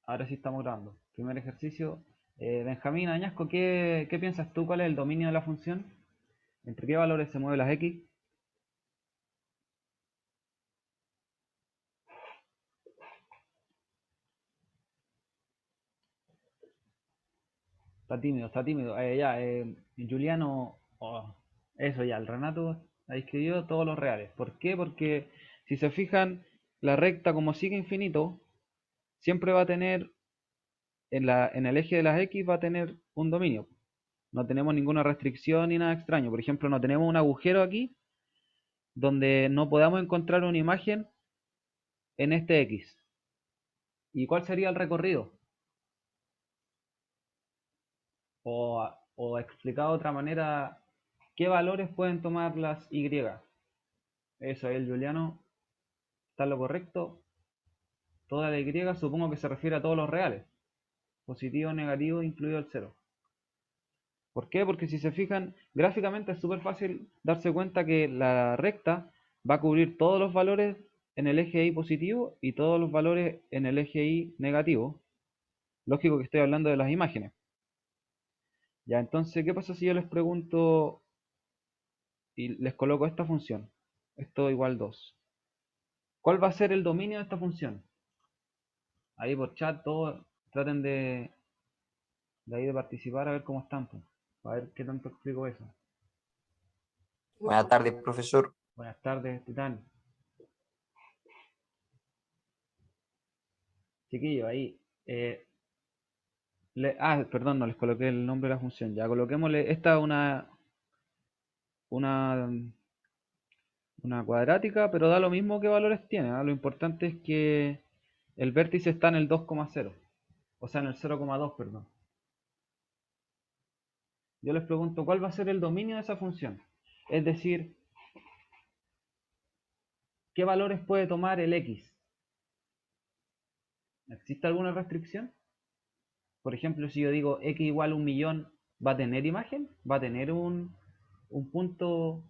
Ahora sí estamos grabando. Primer ejercicio. Benjamín Añasco, ¿qué piensas tú? ¿Cuál es el dominio de la función? ¿Entre qué valores se mueven las x? Está tímido, está tímido. Juliano, oh, eso ya, el Renato ha escribido todos los reales. ¿Por qué? Porque si se fijan, la recta como sigue infinito, siempre va a tener, en el eje de las x va a tener un dominio. No tenemos ninguna restricción ni nada extraño. Por ejemplo, no tenemos un agujero aquí donde no podamos encontrar una imagen en este X. ¿Y cuál sería el recorrido? O explicado de otra manera, ¿qué valores pueden tomar las Y? Eso, el Juliano está en lo correcto. Toda la Y supongo que se refiere a todos los reales. Positivo, negativo, incluido el cero. ¿Por qué? Porque si se fijan, gráficamente es súper fácil darse cuenta que la recta va a cubrir todos los valores en el eje Y positivo y todos los valores en el eje Y negativo. Lógico que estoy hablando de las imágenes. Ya, entonces, ¿qué pasa si yo les pregunto y les coloco esta función? Esto igual 2. ¿Cuál va a ser el dominio de esta función? Ahí por chat todos traten de ahí de participar a ver cómo están, pues. A ver qué tanto explico eso. Buenas tardes, profesor. Buenas tardes, Titán. Chiquillo, ahí. Perdón, no les coloqué el nombre de la función. Ya, coloquémosle. Esta es una, una cuadrática, pero da lo mismo que valores tiene, ¿ah? Lo importante es que el vértice está en el 2,0. O sea, en el 0,2, perdón. Yo les pregunto, ¿cuál va a ser el dominio de esa función? Es decir, ¿qué valores puede tomar el x? ¿Existe alguna restricción? Por ejemplo, si yo digo x igual a 1.000.000, ¿va a tener imagen? ¿Va a tener un punto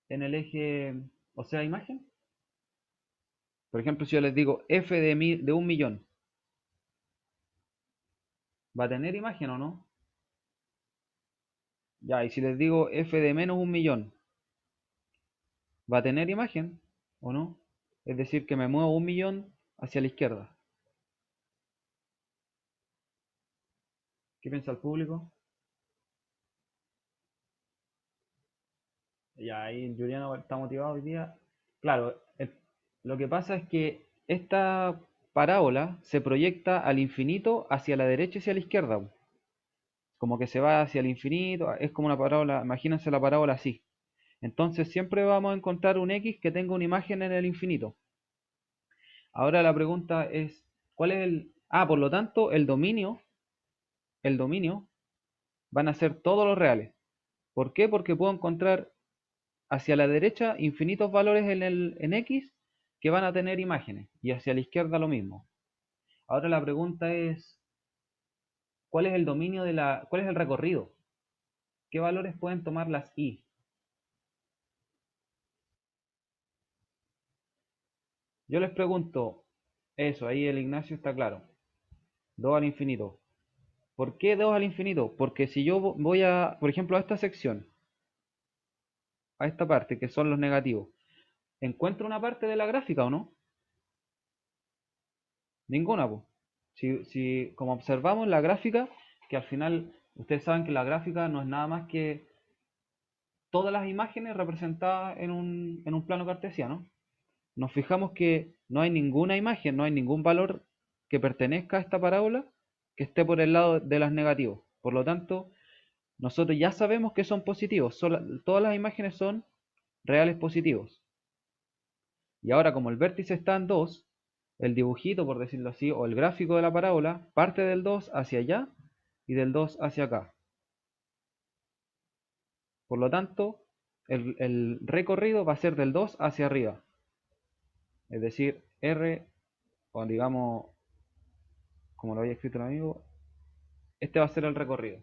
en el eje, o sea, imagen? Por ejemplo, si yo les digo f de 1.000.000, ¿va a tener imagen o no? Ya, y si les digo f de menos 1.000.000, ¿va a tener imagen o no? Es decir, que me muevo 1.000.000 hacia la izquierda. ¿Qué piensa el público? Ya, ahí Juliano está motivado hoy día. Claro, lo que pasa es que esta parábola se proyecta al infinito hacia la derecha y hacia la izquierda. Como que se va hacia el infinito, es como una parábola, imagínense la parábola así. Entonces siempre vamos a encontrar un X que tenga una imagen en el infinito. Ahora la pregunta es, ¿cuál es el... Ah, por lo tanto, el dominio van a ser todos los reales. ¿Por qué? Porque puedo encontrar hacia la derecha infinitos valores en X que van a tener imágenes y hacia la izquierda lo mismo. Ahora la pregunta es, ¿cuál es el dominio cuál es el recorrido? ¿Qué valores pueden tomar las Y? Yo les pregunto, eso, ahí el Ignacio está claro, 2 al infinito. ¿Por qué 2 al infinito? Porque si yo voy por ejemplo, a esta sección, a esta parte que son los negativos, ¿encuentro una parte de la gráfica o no? Ninguna, pues. Si, como observamos la gráfica, que al final ustedes saben que la gráfica no es nada más que todas las imágenes representadas en un plano cartesiano. Nos fijamos que no hay ninguna imagen, no hay ningún valor que pertenezca a esta parábola que esté por el lado de las negativos. Por lo tanto, nosotros ya sabemos que son positivos. Todas las imágenes son reales positivos. Y ahora, como el vértice está en 2, el dibujito, por decirlo así, o el gráfico de la parábola, parte del 2 hacia allá y del 2 hacia acá. Por lo tanto, el recorrido va a ser del 2 hacia arriba. Es decir, R, o digamos, como lo había escrito el amigo, este va a ser el recorrido.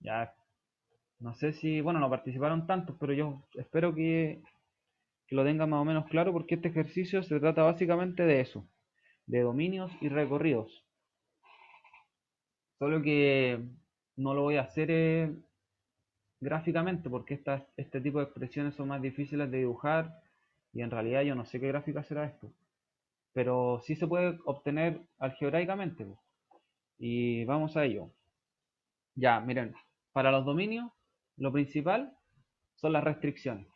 Ya, no sé si, bueno, no participaron tantos, pero yo espero que lo tengan más o menos claro porque este ejercicio se trata básicamente de eso. de dominios y recorridos. Solo que no lo voy a hacer gráficamente porque este tipo de expresiones son más difíciles de dibujar y en realidad yo no sé qué gráfica será esto. Pero sí se puede obtener algebraicamente. Y vamos a ello. Ya, miren, para los dominios lo principal son las restricciones.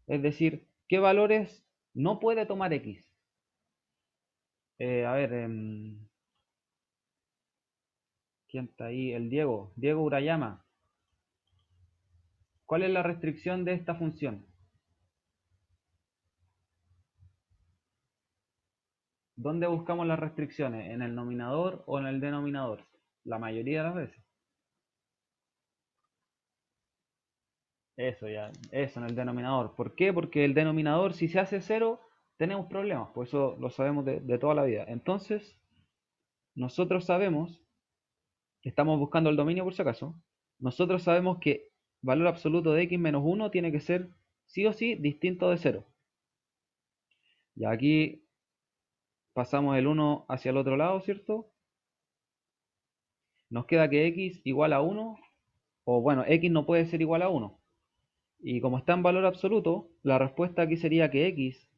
Es decir, qué valores no puede tomar X. A ver, ¿quién está ahí? El Diego. Diego Urayama. ¿Cuál es la restricción de esta función? ¿Dónde buscamos las restricciones? ¿En el nominador o en el denominador? La mayoría de las veces. Eso ya, eso en el denominador. ¿Por qué? Porque el denominador, si se hace cero, tenemos problemas. Por eso lo sabemos de toda la vida. Entonces, nosotros sabemos, estamos buscando el dominio por si acaso, nosotros sabemos que valor absoluto de x menos 1 tiene que ser sí o sí distinto de 0. Y aquí pasamos el 1 hacia el otro lado, ¿cierto? Nos queda que x igual a 1, o bueno, x no puede ser igual a 1. Y como está en valor absoluto, la respuesta aquí sería que x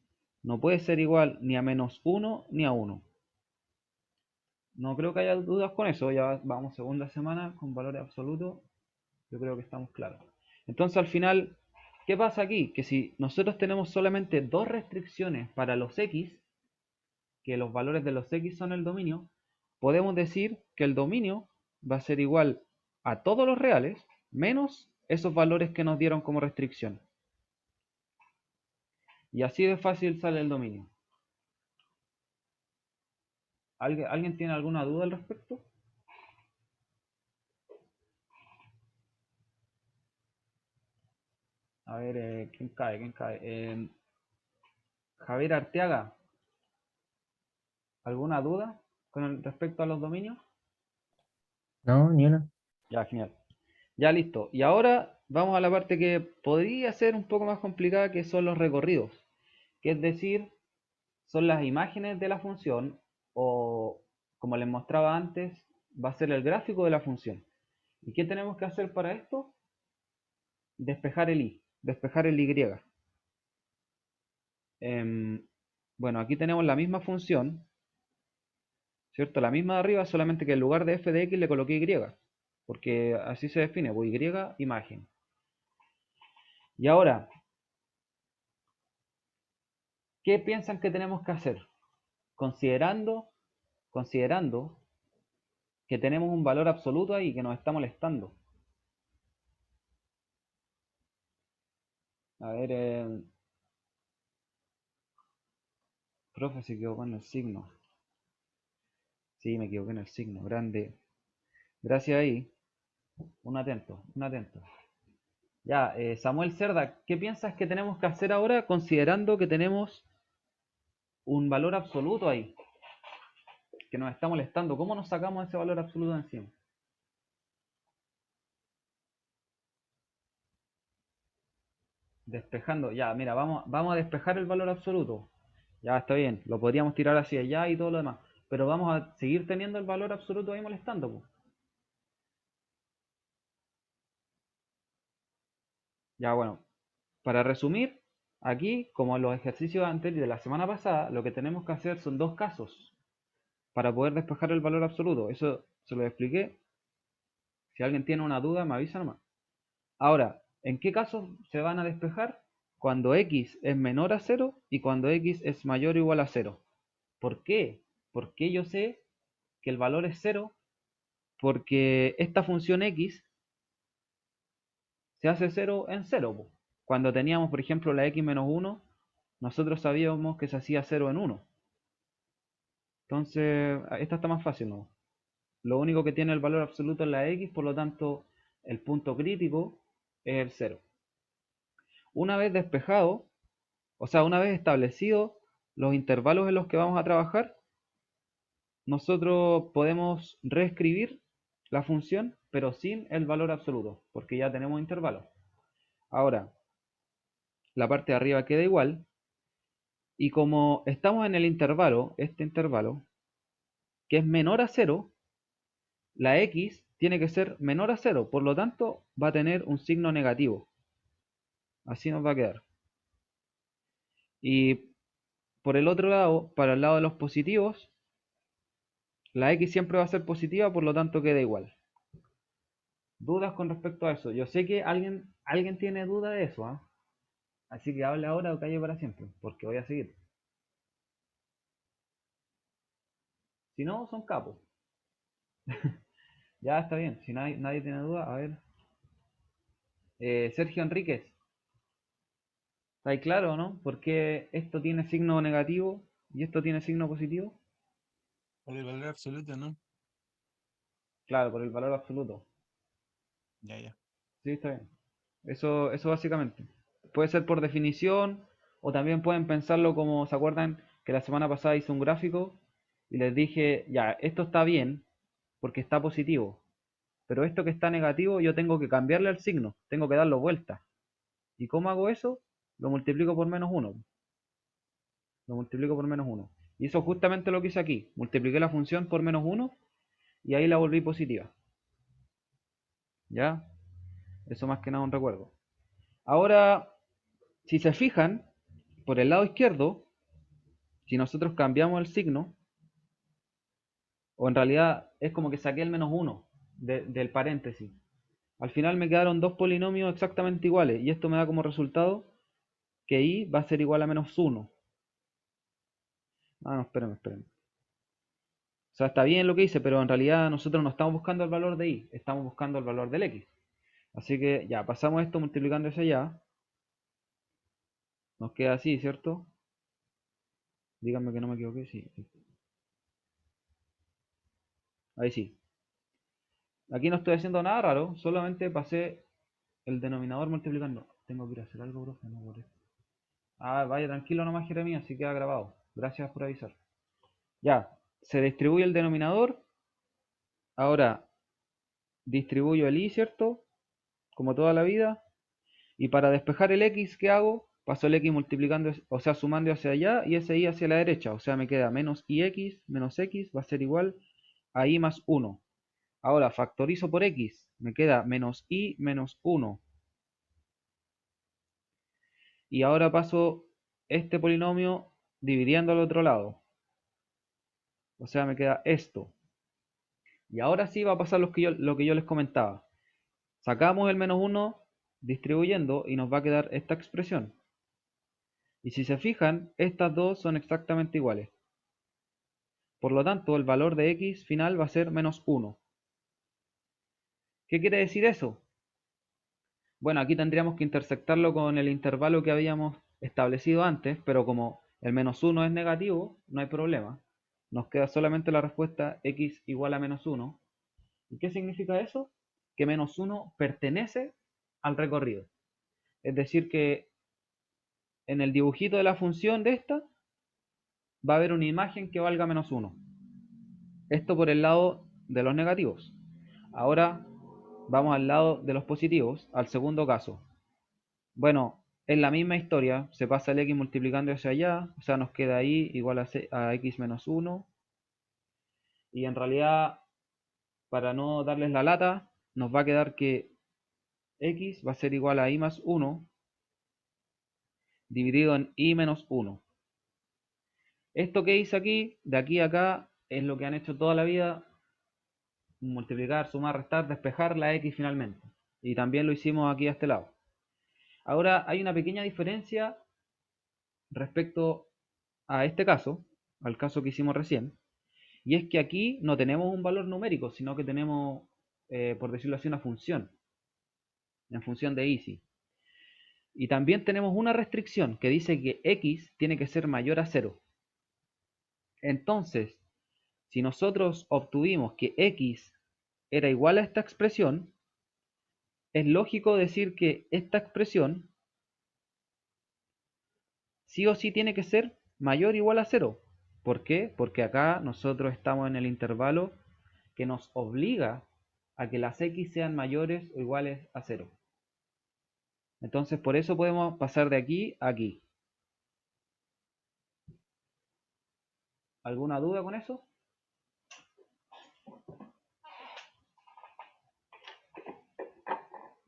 no puede ser igual ni a menos 1 ni a 1. No creo que haya dudas con eso, ya vamos segunda semana con valores absolutos, yo creo que estamos claros. Entonces al final, ¿qué pasa aquí? Que si nosotros tenemos solamente dos restricciones para los x, que los valores de los x son el dominio, podemos decir que el dominio va a ser igual a todos los reales menos esos valores que nos dieron como restricción. Y así de fácil sale el dominio. ¿Alguien tiene alguna duda al respecto? A ver, ¿quién cae? ¿Quién cae? Javier Arteaga, ¿alguna duda con respecto a los dominios? No, ni una. Ya, genial. Ya listo. Y ahora vamos a la parte que podría ser un poco más complicada, que son los recorridos. Que es decir, son las imágenes de la función o, como les mostraba antes, va a ser el gráfico de la función. ¿Y qué tenemos que hacer para esto? Despejar el y, despejar el y. Bueno, aquí tenemos la misma función, ¿cierto? La misma de arriba, solamente que en lugar de f de x le coloqué y, porque así se define, pues y imagen. Y ahora, ¿qué piensan que tenemos que hacer? Considerando que tenemos un valor absoluto ahí que nos está molestando. A ver, profe se equivocó en el signo. Sí, me equivoqué en el signo, grande. Gracias ahí. Un atento, un atento. Ya, Samuel Cerda, ¿qué piensas que tenemos que hacer ahora considerando que tenemos un valor absoluto ahí que nos está molestando? ¿Cómo nos sacamos ese valor absoluto de encima? Despejando, ya, mira, vamos a despejar el valor absoluto. Ya está bien, lo podríamos tirar hacia allá y todo lo demás. Pero vamos a seguir teniendo el valor absoluto ahí molestando, pues. Ya, bueno, para resumir, aquí, como en los ejercicios anteriores de la semana pasada, lo que tenemos que hacer son dos casos para poder despejar el valor absoluto. Eso se lo expliqué. Si alguien tiene una duda, me avisa nomás. Ahora, ¿en qué casos se van a despejar? Cuando x es menor a 0 y cuando x es mayor o igual a 0. ¿Por qué? Porque yo sé que el valor es 0 porque esta función x se hace 0 en 0. Cuando teníamos, por ejemplo, la x menos 1, nosotros sabíamos que se hacía 0 en 1. Entonces, esta está más fácil, ¿no? Lo único que tiene el valor absoluto es la x, por lo tanto, el punto crítico es el 0. Una vez despejado, o sea, una vez establecido los intervalos en los que vamos a trabajar, nosotros podemos reescribir la función, pero sin el valor absoluto, porque ya tenemos intervalos. Ahora, la parte de arriba queda igual, Y como estamos en el intervalo, este intervalo, que es menor a cero, la x tiene que ser menor a cero, por lo tanto va a tener un signo negativo. Así nos va a quedar. Y por el otro lado, para el lado de los positivos, la x siempre va a ser positiva, por lo tanto queda igual. ¿Dudas con respecto a eso? Yo sé que alguien tiene duda de eso, ¿ah? Así que hable ahora o calle para siempre, porque voy a seguir. Si no, son capos. Ya está bien, si nadie tiene duda, a ver. Sergio Enríquez, ¿está ahí claro, no? ¿Por qué esto tiene signo negativo y esto tiene signo positivo? Por el valor absoluto, ¿no? Claro, por el valor absoluto. Ya, ya. Sí, está bien. Eso básicamente. Puede ser por definición o también pueden pensarlo como, ¿se acuerdan que la semana pasada hice un gráfico y les dije, ya, esto está bien porque está positivo, pero esto que está negativo yo tengo que cambiarle el signo, tengo que darlo vuelta. ¿Y cómo hago eso? Lo multiplico por menos uno. Lo multiplico por menos uno. Y eso es justamente lo que hice aquí. Multipliqué la función por menos uno y ahí la volví positiva. ¿Ya? Eso más que nada un recuerdo. Ahora, si se fijan, por el lado izquierdo, si nosotros cambiamos el signo, o en realidad es como que saqué el menos uno del paréntesis. Al final me quedaron dos polinomios exactamente iguales y esto me da como resultado que i va a ser igual a menos uno. Ah, no, espérenme. O sea, está bien lo que hice, pero en realidad nosotros no estamos buscando el valor de i, estamos buscando el valor del x. Así que ya, pasamos esto multiplicando hacia allá. Nos queda así, ¿cierto? Díganme que no me equivoqué, sí. Ahí sí. Aquí no estoy haciendo nada raro, solamente pasé el denominador multiplicando. Tengo que ir a hacer algo, profe, no por eso. Ah, vaya, tranquilo nomás, Jeremías, así queda grabado. Gracias por avisar. Ya, se distribuye el denominador. Ahora distribuyo el i, ¿cierto? Como toda la vida. Y para despejar el x, ¿qué hago? Paso el x multiplicando, o sea, sumando hacia allá y ese i hacia la derecha. O sea, me queda menos ix menos x va a ser igual a i más 1. Ahora factorizo por x. Me queda menos i menos 1. Y ahora paso este polinomio dividiendo al otro lado. O sea, me queda esto. Y ahora sí va a pasar lo que yo les comentaba. Sacamos el menos 1 distribuyendo y nos va a quedar esta expresión. Y si se fijan, estas dos son exactamente iguales. Por lo tanto, el valor de x final va a ser menos 1. ¿Qué quiere decir eso? Bueno, aquí tendríamos que intersectarlo con el intervalo que habíamos establecido antes, pero como el menos 1 es negativo, no hay problema. Nos queda solamente la respuesta x igual a menos 1. ¿Y qué significa eso? Que menos 1 pertenece al recorrido. Es decir que en el dibujito de la función de esta va a haber una imagen que valga menos 1. Esto por el lado de los negativos. Ahora vamos al lado de los positivos, al segundo caso. Bueno, es la misma historia, se pasa el x multiplicando hacia allá, o sea, nos queda y igual a x menos 1. Y en realidad, para no darles la lata, nos va a quedar que x va a ser igual a i más 1 dividido en i menos 1. Esto que hice aquí, de aquí a acá, es lo que han hecho toda la vida: multiplicar, sumar, restar, despejar la x finalmente. Y también lo hicimos aquí a este lado. Ahora hay una pequeña diferencia respecto a este caso, al caso que hicimos recién, y es que aquí no tenemos un valor numérico, sino que tenemos, por decirlo así, una función, en función de easy. Y también tenemos una restricción que dice que x tiene que ser mayor a 0. Entonces, si nosotros obtuvimos que x era igual a esta expresión, es lógico decir que esta expresión sí o sí tiene que ser mayor o igual a 0. ¿Por qué? Porque acá nosotros estamos en el intervalo que nos obliga a que las x sean mayores o iguales a 0. Entonces por eso podemos pasar de aquí a aquí. ¿Alguna duda con eso?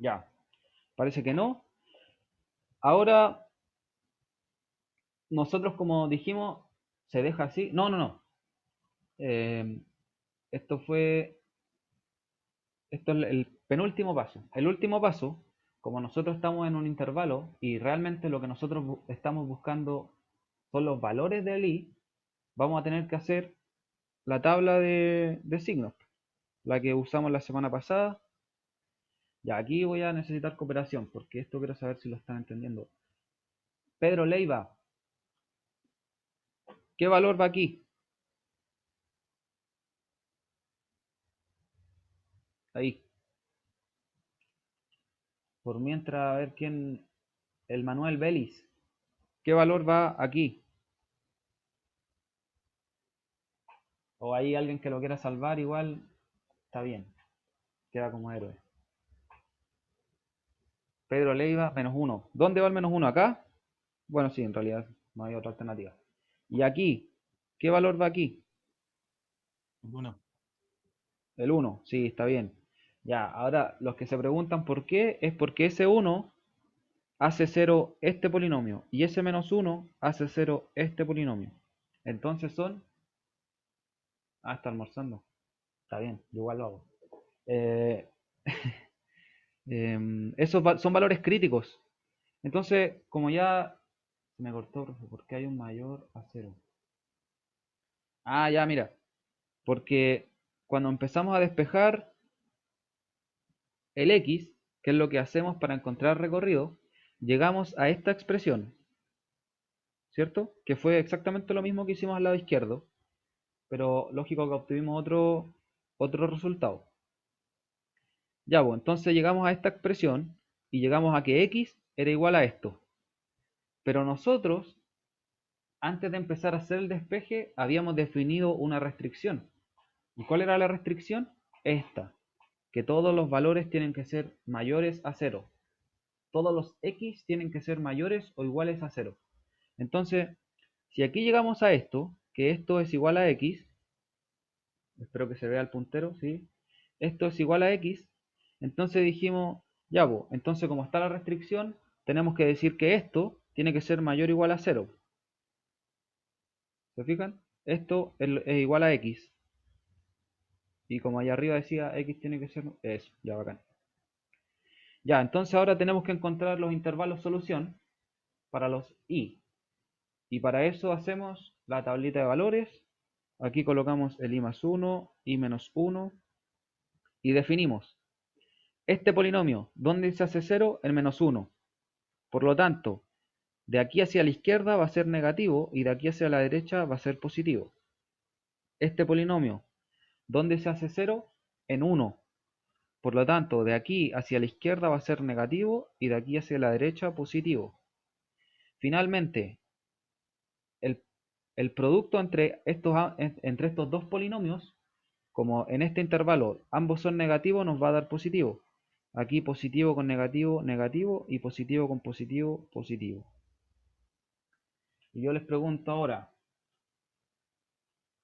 Ya, parece que no. Ahora, nosotros como dijimos, se deja así. No, no, no. Eh, esto es el penúltimo paso. El último paso, como nosotros estamos en un intervalo y realmente lo que nosotros estamos buscando son los valores del i, vamos a tener que hacer la tabla de signos, la que usamos la semana pasada. Ya, aquí voy a necesitar cooperación, porque esto quiero saber si lo están entendiendo. Pedro Leiva, ¿qué valor va aquí? Ahí. Por mientras, a ver quién... El Manuel Vélez. ¿Qué valor va aquí? O hay alguien que lo quiera salvar, igual está bien. Queda como héroe. Pedro Leiva, -1. ¿Dónde va el -1? ¿Acá? Bueno, sí, en realidad no hay otra alternativa. ¿Y aquí? ¿Qué valor va aquí? El 1. El 1. Sí, está bien. Ya, ahora los que se preguntan por qué, es porque ese 1 hace 0 este polinomio y ese -1 hace 0 este polinomio. Entonces son... Ah, está almorzando. Está bien, yo igual lo hago. Eh, esos son valores críticos. Entonces, como ya se me cortó, profe, ¿por qué hay un mayor a 0? Ah, ya, mira. Porque cuando empezamos a despejar el x, que es lo que hacemos para encontrar recorrido, llegamos a esta expresión, ¿cierto? Que fue exactamente lo mismo que hicimos al lado izquierdo, pero lógico que obtuvimos otro resultado. Ya, pues, entonces llegamos a esta expresión y llegamos a que x era igual a esto. Pero nosotros, antes de empezar a hacer el despeje, habíamos definido una restricción. ¿Y cuál era la restricción? Esta, que todos los valores tienen que ser mayores a 0. Todos los x tienen que ser mayores o iguales a 0. Entonces, si aquí llegamos a esto, que esto es igual a x, espero que se vea el puntero, ¿sí? Esto es igual a x, entonces dijimos, ya, pues, entonces como está la restricción, tenemos que decir que esto tiene que ser mayor o igual a 0. ¿Se fijan? Esto es igual a x. Y como allá arriba decía, x tiene que ser eso, ya bacán. Ya, entonces ahora tenemos que encontrar los intervalos solución para los i. Y para eso hacemos la tablita de valores. Aquí colocamos el i más 1, i menos 1 y definimos este polinomio. ¿Dónde se hace 0? El menos 1. Por lo tanto, de aquí hacia la izquierda va a ser negativo y de aquí hacia la derecha va a ser positivo. Este polinomio, ¿dónde se hace 0? En 1. Por lo tanto, de aquí hacia la izquierda va a ser negativo y de aquí hacia la derecha positivo. Finalmente, el producto entre estos dos polinomios, como en este intervalo ambos son negativos, nos va a dar positivo. Aquí positivo con negativo, negativo, y positivo con positivo, positivo. Y yo les pregunto ahora,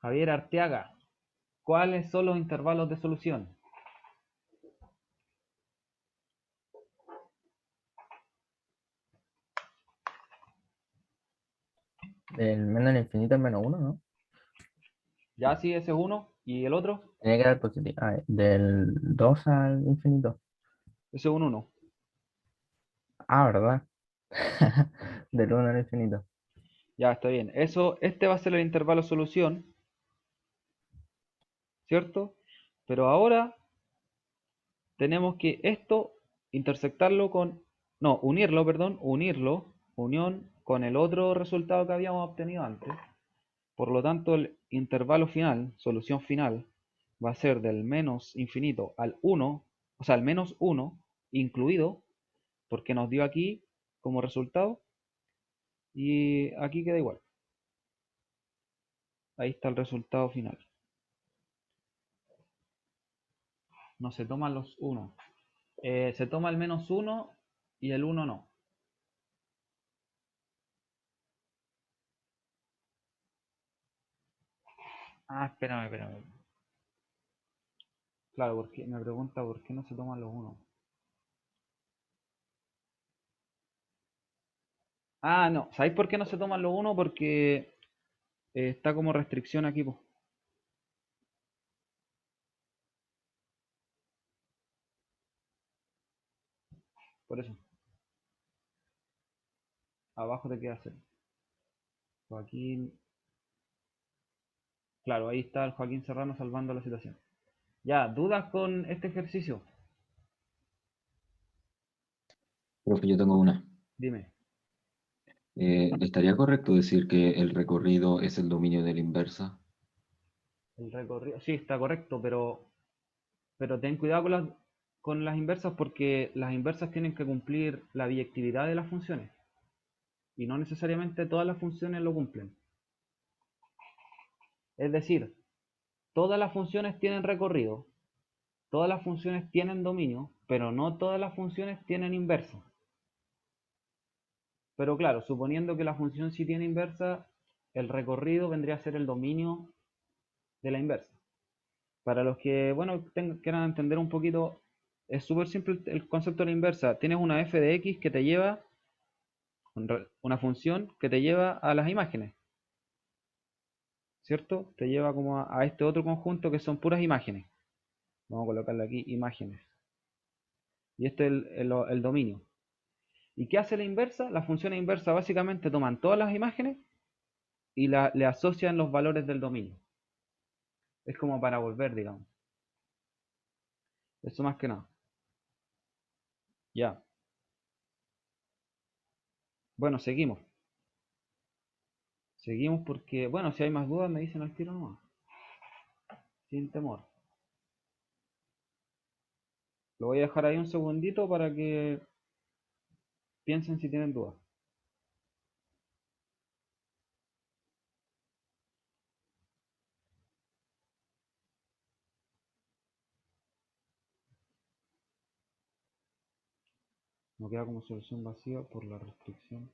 Javier Arteaga, ¿cuáles son los intervalos de solución? Del menos al infinito al -1, ¿no? Ya sí, ese es uno. ¿Y el otro? Tiene que dar positivo. Ah, del 2 al infinito. Ese es un 1. Ah, ¿verdad? Del 1 al infinito. Ya está bien. Este va a ser el intervalo solución, ¿cierto? Pero ahora tenemos que esto intersectarlo con, no, unirlo, perdón, unión con el otro resultado que habíamos obtenido antes. Por lo tanto, el intervalo final, solución final, va a ser del menos infinito al 1, o sea, al menos 1 incluido, porque nos dio aquí como resultado, y aquí queda igual. Ahí está el resultado final. No se toman los 1. Se toma el menos 1 y el 1 no. Espérame. Claro, porque me pregunta por qué no se toman los 1. Ah, no. ¿Sabéis por qué no se toman los 1? Porque está como restricción aquí, po. Por eso. Abajo te queda 0. Joaquín. Claro, ahí está el Joaquín Serrano salvando la situación. Ya, ¿dudas con este ejercicio? Profe, yo tengo una. Dime. ¿Estaría correcto decir que el recorrido es el dominio de la inversa? El recorrido. Sí, está correcto, pero ten cuidado con las inversas porque las inversas tienen que cumplir la biyectividad de las funciones. Y no necesariamente todas las funciones lo cumplen. Es decir, todas las funciones tienen recorrido, todas las funciones tienen dominio, pero no todas las funciones tienen inversa. Pero claro, suponiendo que la función sí tiene inversa, el recorrido vendría a ser el dominio de la inversa. Para los que, bueno, quieran entender un poquito, es súper simple el concepto de la inversa. Tienes una f de x que te lleva, una función que te lleva a las imágenes, ¿cierto? Te lleva como a este otro conjunto que son puras imágenes. Vamos a colocarle aquí imágenes. Y este es el dominio. ¿Y qué hace la inversa? Las funciones inversas básicamente toman todas las imágenes y le asocian los valores del dominio. Es como para volver, digamos. Eso más que nada. Ya. Bueno, seguimos. Seguimos porque, bueno, si hay más dudas me dicen al tiro nomás. Sin temor. Lo voy a dejar ahí un segundito para que piensen si tienen dudas. No queda como solución vacía por la restricción.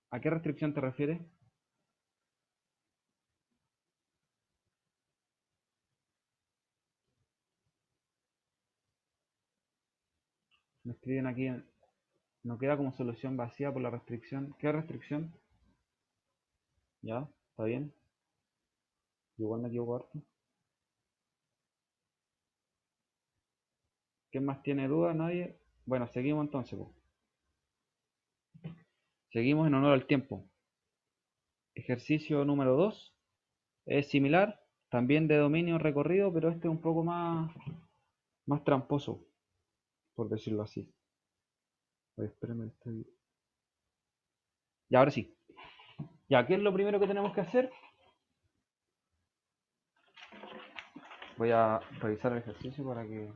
¿A qué restricción te refieres? Me escriben aquí, no queda como solución vacía por la restricción. ¿Qué restricción? ¿Ya? ¿Está bien? Igual me equivoco harto. ¿Quién más tiene dudas? ¿Nadie? Bueno, seguimos entonces, po. Seguimos en honor al tiempo. Ejercicio número 2 es similar, también de dominio recorrido, pero este es un poco más tramposo, por decirlo así. Oye, espérame, Ya, ahora sí. Ya, ¿qué es lo primero que tenemos que hacer? Voy a revisar el ejercicio para que...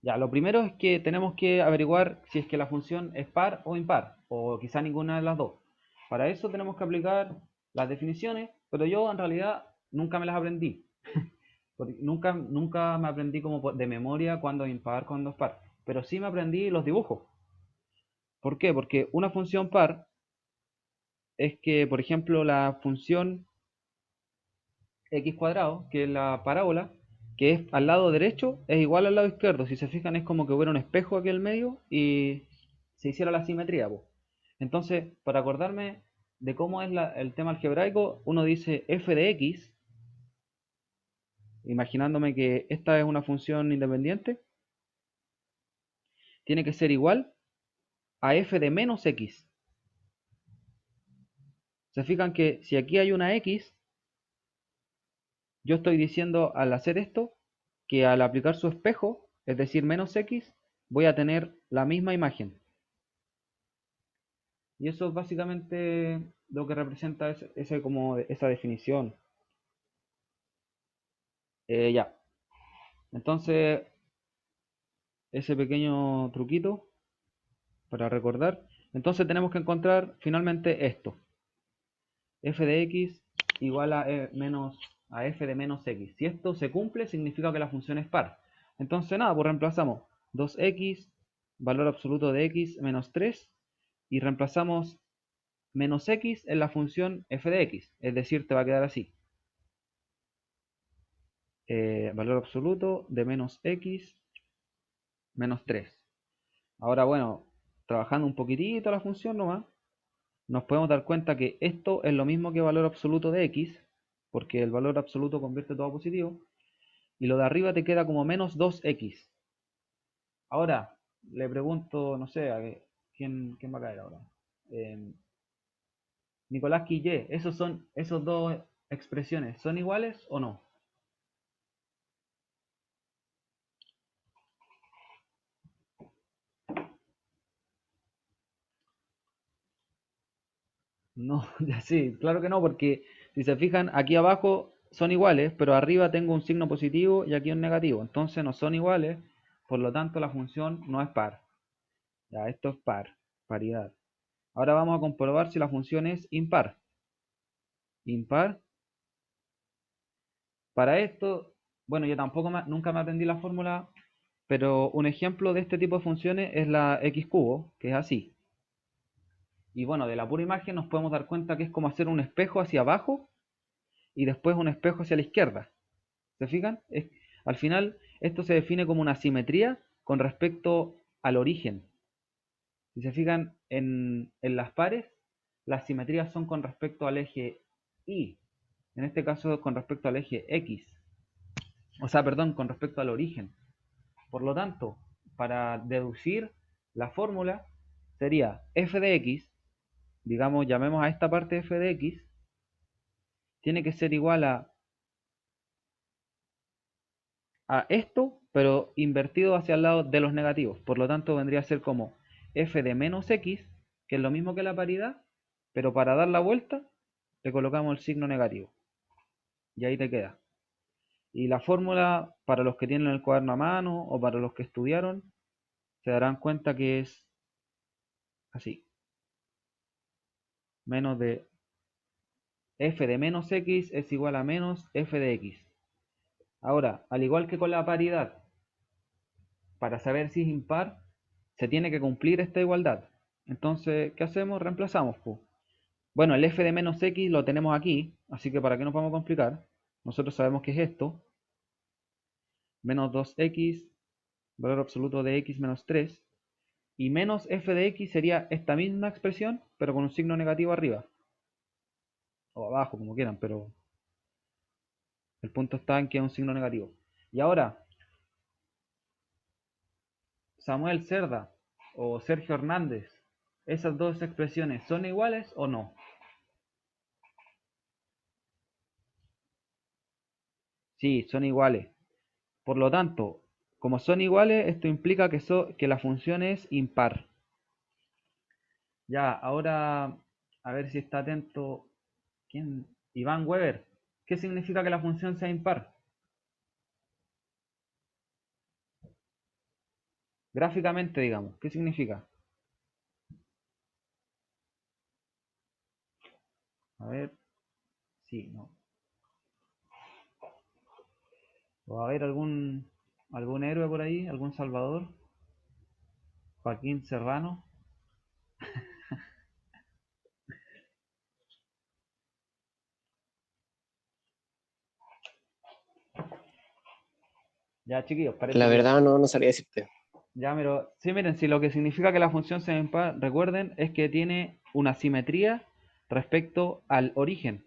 Ya, lo primero es que tenemos que averiguar si es que la función es par o impar, o quizá ninguna de las dos. Para eso tenemos que aplicar las definiciones, pero yo en realidad nunca me las aprendí. Porque nunca me aprendí como de memoria cuándo es impar, cuándo es par. Pero sí me aprendí los dibujos. ¿Por qué? Porque una función par es que, por ejemplo, la función x cuadrado, que es la parábola, que es al lado derecho, es igual al lado izquierdo. Si se fijan, es como que hubiera un espejo aquí en medio y se hiciera la simetría, po. Entonces, para acordarme de cómo es el tema algebraico, uno dice f de x, imaginándome que esta es una función independiente, tiene que ser igual a f de menos x. Se fijan que si aquí hay una x, yo estoy diciendo al hacer esto que al aplicar su espejo, es decir, menos x, voy a tener la misma imagen. Y eso es básicamente lo que representa esa definición. Ya. Entonces, ese pequeño truquito para recordar. Entonces tenemos que encontrar finalmente esto. F de x igual a f de menos x. Si esto se cumple, significa que la función es par. Entonces nada, pues reemplazamos 2x, valor absoluto de x menos 3, y reemplazamos menos x en la función f de x, es decir, te va a quedar así. Valor absoluto de menos x menos 3. Ahora, bueno, trabajando un poquitito la función nomás, nos podemos dar cuenta que esto es lo mismo que valor absoluto de x, porque el valor absoluto convierte todo a positivo, y lo de arriba te queda como menos 2x. Ahora, le pregunto, no sé, ¿quién va a caer ahora? Nicolás Quillé, esos dos expresiones, ¿son iguales o no? No, ya sí, claro que no, porque si se fijan, aquí abajo son iguales, pero arriba tengo un signo positivo y aquí un negativo. Entonces no son iguales, por lo tanto la función no es par. Ya, esto es par, paridad. Ahora vamos a comprobar si la función es impar. Impar. Para esto, bueno, yo tampoco nunca me aprendí la fórmula, pero un ejemplo de este tipo de funciones es la x cubo, que es así. Y bueno, de la pura imagen nos podemos dar cuenta que es como hacer un espejo hacia abajo y después un espejo hacia la izquierda. ¿Se fijan? Al final, esto se define como una simetría con respecto al origen. Si se fijan en las pares, las simetrías son con respecto al eje Y. En este caso, con respecto al eje X. O sea, perdón, con respecto al origen. Por lo tanto, para deducir la fórmula, sería f de x, digamos, llamemos a esta parte f de x, tiene que ser igual a esto, pero invertido hacia el lado de los negativos. Por lo tanto, vendría a ser como f de menos x, que es lo mismo que la paridad, pero para dar la vuelta le colocamos el signo negativo. Y ahí te queda. Y la fórmula, para los que tienen el cuaderno a mano o para los que estudiaron, se darán cuenta que es así. Menos de f de menos x es igual a menos f de x. Ahora, al igual que con la paridad, para saber si es impar, se tiene que cumplir esta igualdad. Entonces, ¿qué hacemos? Reemplazamos. Bueno, el f de menos x lo tenemos aquí, así que para qué nos vamos a complicar. Nosotros sabemos que es esto. Menos 2x, valor absoluto de x menos 3. Y menos f de x sería esta misma expresión, pero con un signo negativo arriba. O abajo, como quieran, pero el punto está en que es un signo negativo. Y ahora, Samuel Cerda o Sergio Hernández, ¿esas dos expresiones son iguales o no? Sí, son iguales. Por lo tanto, como son iguales, esto implica que la función es impar. Ya, ahora a ver si está atento. ¿Quién? Iván Weber. ¿Qué significa que la función sea impar? Gráficamente, digamos, ¿qué significa? A ver, sí, no. ¿O a haber algún héroe por ahí? ¿Algún salvador? Joaquín Serrano. Ya, chiquillos, parece La que... verdad no sabría decirte. Ya, pero sí, miren, si lo que significa que la función sea impar, recuerden, es que tiene una simetría respecto al origen.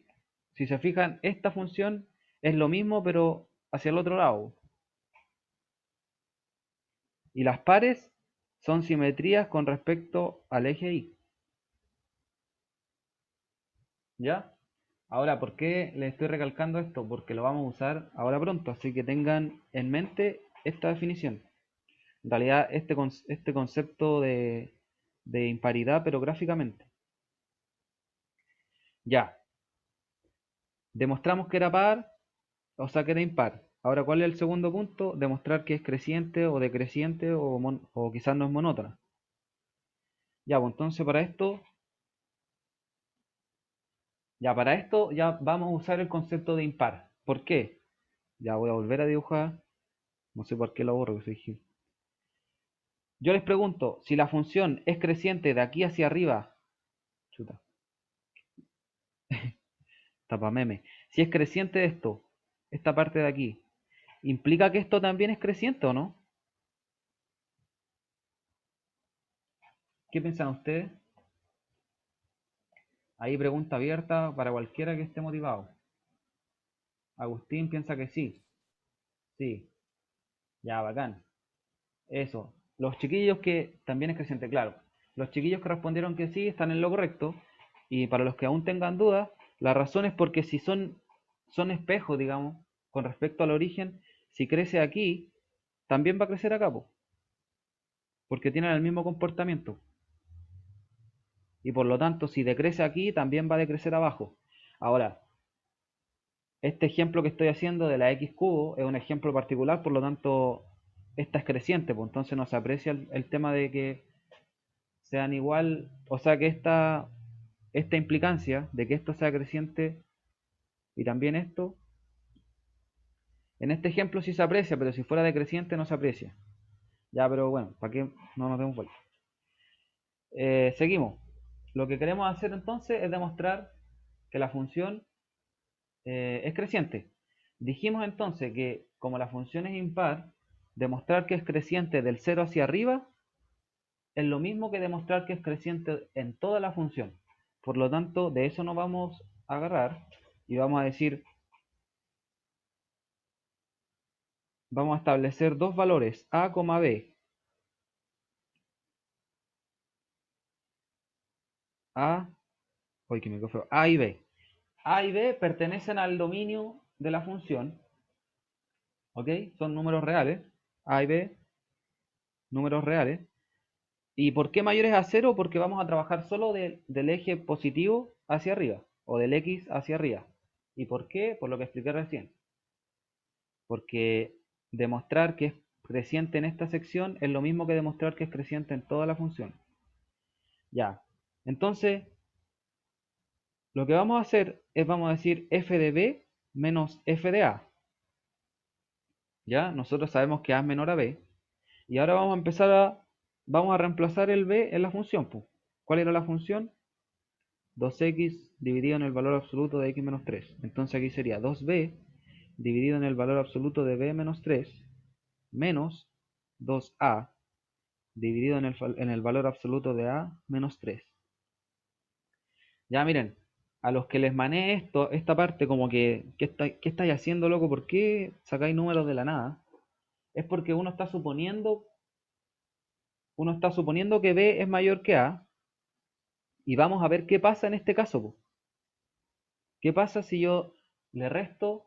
Si se fijan, esta función es lo mismo, pero hacia el otro lado. Y las pares son simetrías con respecto al eje Y. ¿Ya? Ahora, ¿por qué les estoy recalcando esto? Porque lo vamos a usar ahora pronto, así que tengan en mente esta definición. En realidad, este concepto de imparidad, pero gráficamente. Ya, demostramos que era par, o sea que era impar. Ahora, ¿cuál es el segundo punto? Demostrar que es creciente o decreciente o quizás no es monótona. Ya, pues entonces para esto ya vamos a usar el concepto de impar. ¿Por qué? Ya voy a volver a dibujar. No sé por qué lo borro, que soy gil. Yo les pregunto, si la función es creciente de aquí hacia arriba, chuta, Tapameme. Si es creciente esto, esta parte de aquí, ¿implica que esto también es creciente o no? ¿Qué piensan ustedes? Ahí pregunta abierta para cualquiera que esté motivado. Agustín piensa que sí. Sí. Ya, bacán. Eso. Los chiquillos que también es creciente, claro. Los chiquillos que respondieron que sí están en lo correcto. Y para los que aún tengan dudas, la razón es porque si son espejos, digamos, con respecto al origen, si crece aquí, también va a crecer acá, po, porque tienen el mismo comportamiento. Y por lo tanto, si decrece aquí, también va a decrecer abajo. Ahora, este ejemplo que estoy haciendo de la x cubo es un ejemplo particular, por lo tanto, esta es creciente, pues entonces no se aprecia el tema de que sean igual, o sea que esta implicancia de que esto sea creciente y también esto, en este ejemplo sí se aprecia, pero si fuera decreciente no se aprecia. Ya, pero bueno, ¿para qué no nos demos vuelta? Seguimos. Lo que queremos hacer entonces es demostrar que la función es creciente. Dijimos entonces que como la función es impar, demostrar que es creciente del 0 hacia arriba es lo mismo que demostrar que es creciente en toda la función. Por lo tanto, de eso nos vamos a agarrar y vamos a decir, vamos a establecer dos valores, a, b. A, uy, que me quedó feo, A y B. A y B pertenecen al dominio de la función, ¿ok? Son números reales, A y B, números reales. ¿Y por qué mayores a 0? Porque vamos a trabajar solo del eje positivo hacia arriba, o del X hacia arriba. ¿Y por qué? Por lo que expliqué recién. Porque demostrar que es creciente en esta sección es lo mismo que demostrar que es creciente en toda la función. Ya, entonces, lo que vamos a hacer es, vamos a decir, f de b menos f de a. Ya, nosotros sabemos que a es menor a b. Y ahora vamos a empezar vamos a reemplazar el b en la función, pues. ¿Cuál era la función? 2x dividido en el valor absoluto de x menos 3. Entonces aquí sería 2b dividido en el valor absoluto de b menos 3 menos 2a dividido en el valor absoluto de a menos 3. Ya miren, a los que les maneé esta parte como que, ¿qué estáis haciendo, loco? ¿Por qué sacáis números de la nada? Es porque uno está suponiendo que b es mayor que a y vamos a ver qué pasa en este caso, po. ¿Qué pasa si yo le resto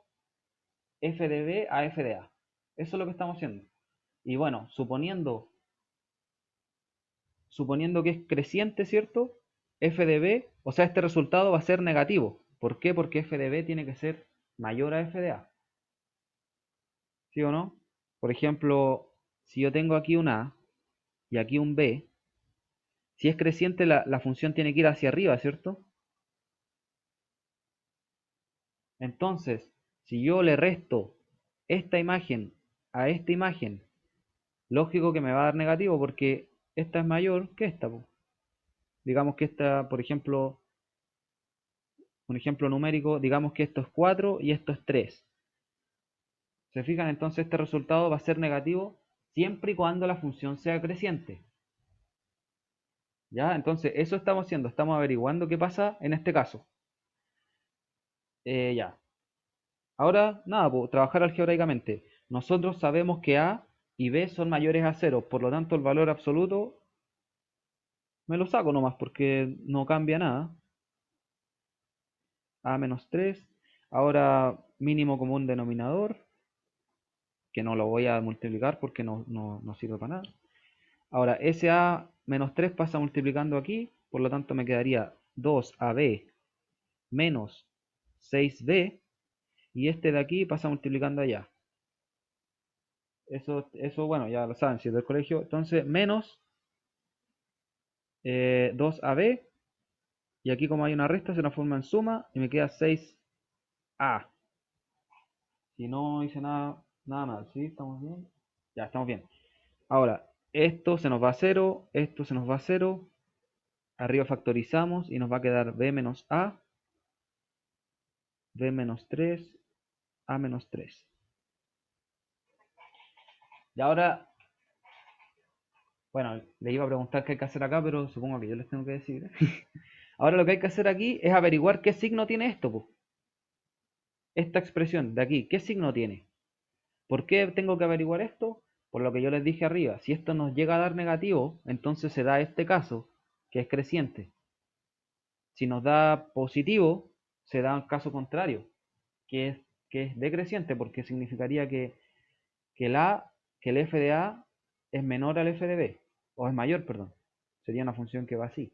f de b a f de a? Eso es lo que estamos haciendo. Y bueno, suponiendo que es creciente, ¿cierto? F de b, o sea, este resultado va a ser negativo. ¿Por qué? Porque f de b tiene que ser mayor a f de a. ¿Sí o no? Por ejemplo, si yo tengo aquí un a y aquí un b, si es creciente la función tiene que ir hacia arriba, ¿cierto? Entonces, si yo le resto esta imagen a esta imagen, lógico que me va a dar negativo porque esta es mayor que esta, po. Digamos que esta, por ejemplo, un ejemplo numérico, digamos que esto es 4 y esto es 3. ¿Se fijan? Entonces este resultado va a ser negativo siempre y cuando la función sea creciente. ¿Ya? Entonces eso estamos haciendo, estamos averiguando qué pasa en este caso. Ya. Ahora, nada, pues, trabajar algebraicamente. Nosotros sabemos que A y B son mayores a 0, por lo tanto el valor absoluto me lo saco nomás porque no cambia nada. A menos 3. Ahora mínimo común denominador, que no lo voy a multiplicar porque no sirve para nada. Ahora, ese a menos 3 pasa multiplicando aquí, por lo tanto me quedaría 2ab menos 6b, y este de aquí pasa multiplicando allá. Eso bueno, ya lo saben, si es del colegio. Entonces, menos 2ab, y aquí como hay una resta se nos forma en suma, y me queda 6a. Si no hice nada mal, ¿sí? ¿Estamos bien? Ya, estamos bien. Ahora, esto se nos va a 0, esto se nos va a 0, arriba factorizamos y nos va a quedar b menos a b menos 3, a menos 3. Y ahora, bueno, le iba a preguntar qué hay que hacer acá, pero supongo que yo les tengo que decir. Ahora lo que hay que hacer aquí es averiguar qué signo tiene esto, po. Esta expresión de aquí, ¿qué signo tiene? ¿Por qué tengo que averiguar esto? Por lo que yo les dije arriba, si esto nos llega a dar negativo, entonces se da este caso, que es creciente. Si nos da positivo, se da un caso contrario, que es decreciente, porque significaría que el f de a es menor al f de b, o es mayor, perdón. Sería una función que va así.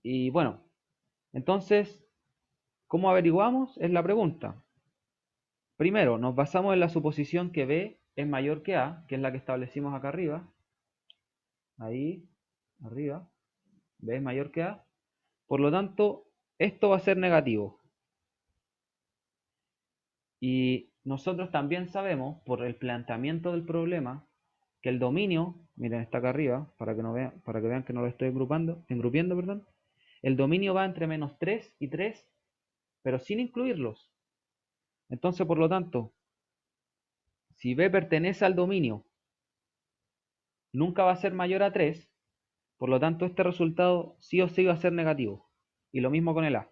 Y bueno, entonces, ¿cómo averiguamos? Es la pregunta. Primero, nos basamos en la suposición que b es mayor que a, que es la que establecimos acá arriba. Ahí, arriba. B es mayor que a. Por lo tanto, esto va a ser negativo. Y nosotros también sabemos, por el planteamiento del problema, que el dominio, miren, está acá arriba, para que vean que no lo estoy engrupiendo, perdón. El dominio va entre menos 3 y 3, pero sin incluirlos. Entonces, por lo tanto, si b pertenece al dominio, nunca va a ser mayor a 3, por lo tanto, este resultado sí o sí va a ser negativo. Y lo mismo con el a.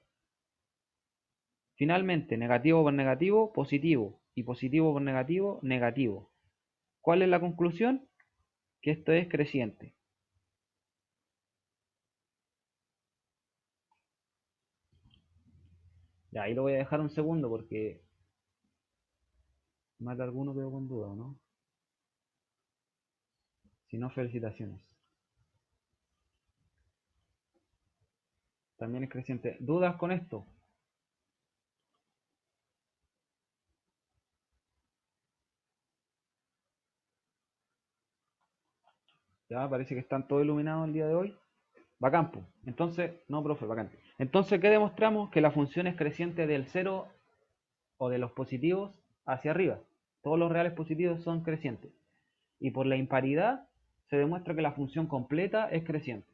Finalmente, negativo por negativo, positivo. Y positivo por negativo, negativo. ¿Cuál es la conclusión? Que esto es creciente. Ya, ahí lo voy a dejar un segundo porque más de alguno quedó con duda, ¿no? Si no, felicitaciones. También es creciente. ¿Dudas con esto? Ya, parece que están todos iluminados el día de hoy. Bacán, po. Entonces, no, profe, bacán. Entonces, ¿qué demostramos? Que la función es creciente del 0 o de los positivos hacia arriba. Todos los reales positivos son crecientes. Y por la imparidad se demuestra que la función completa es creciente.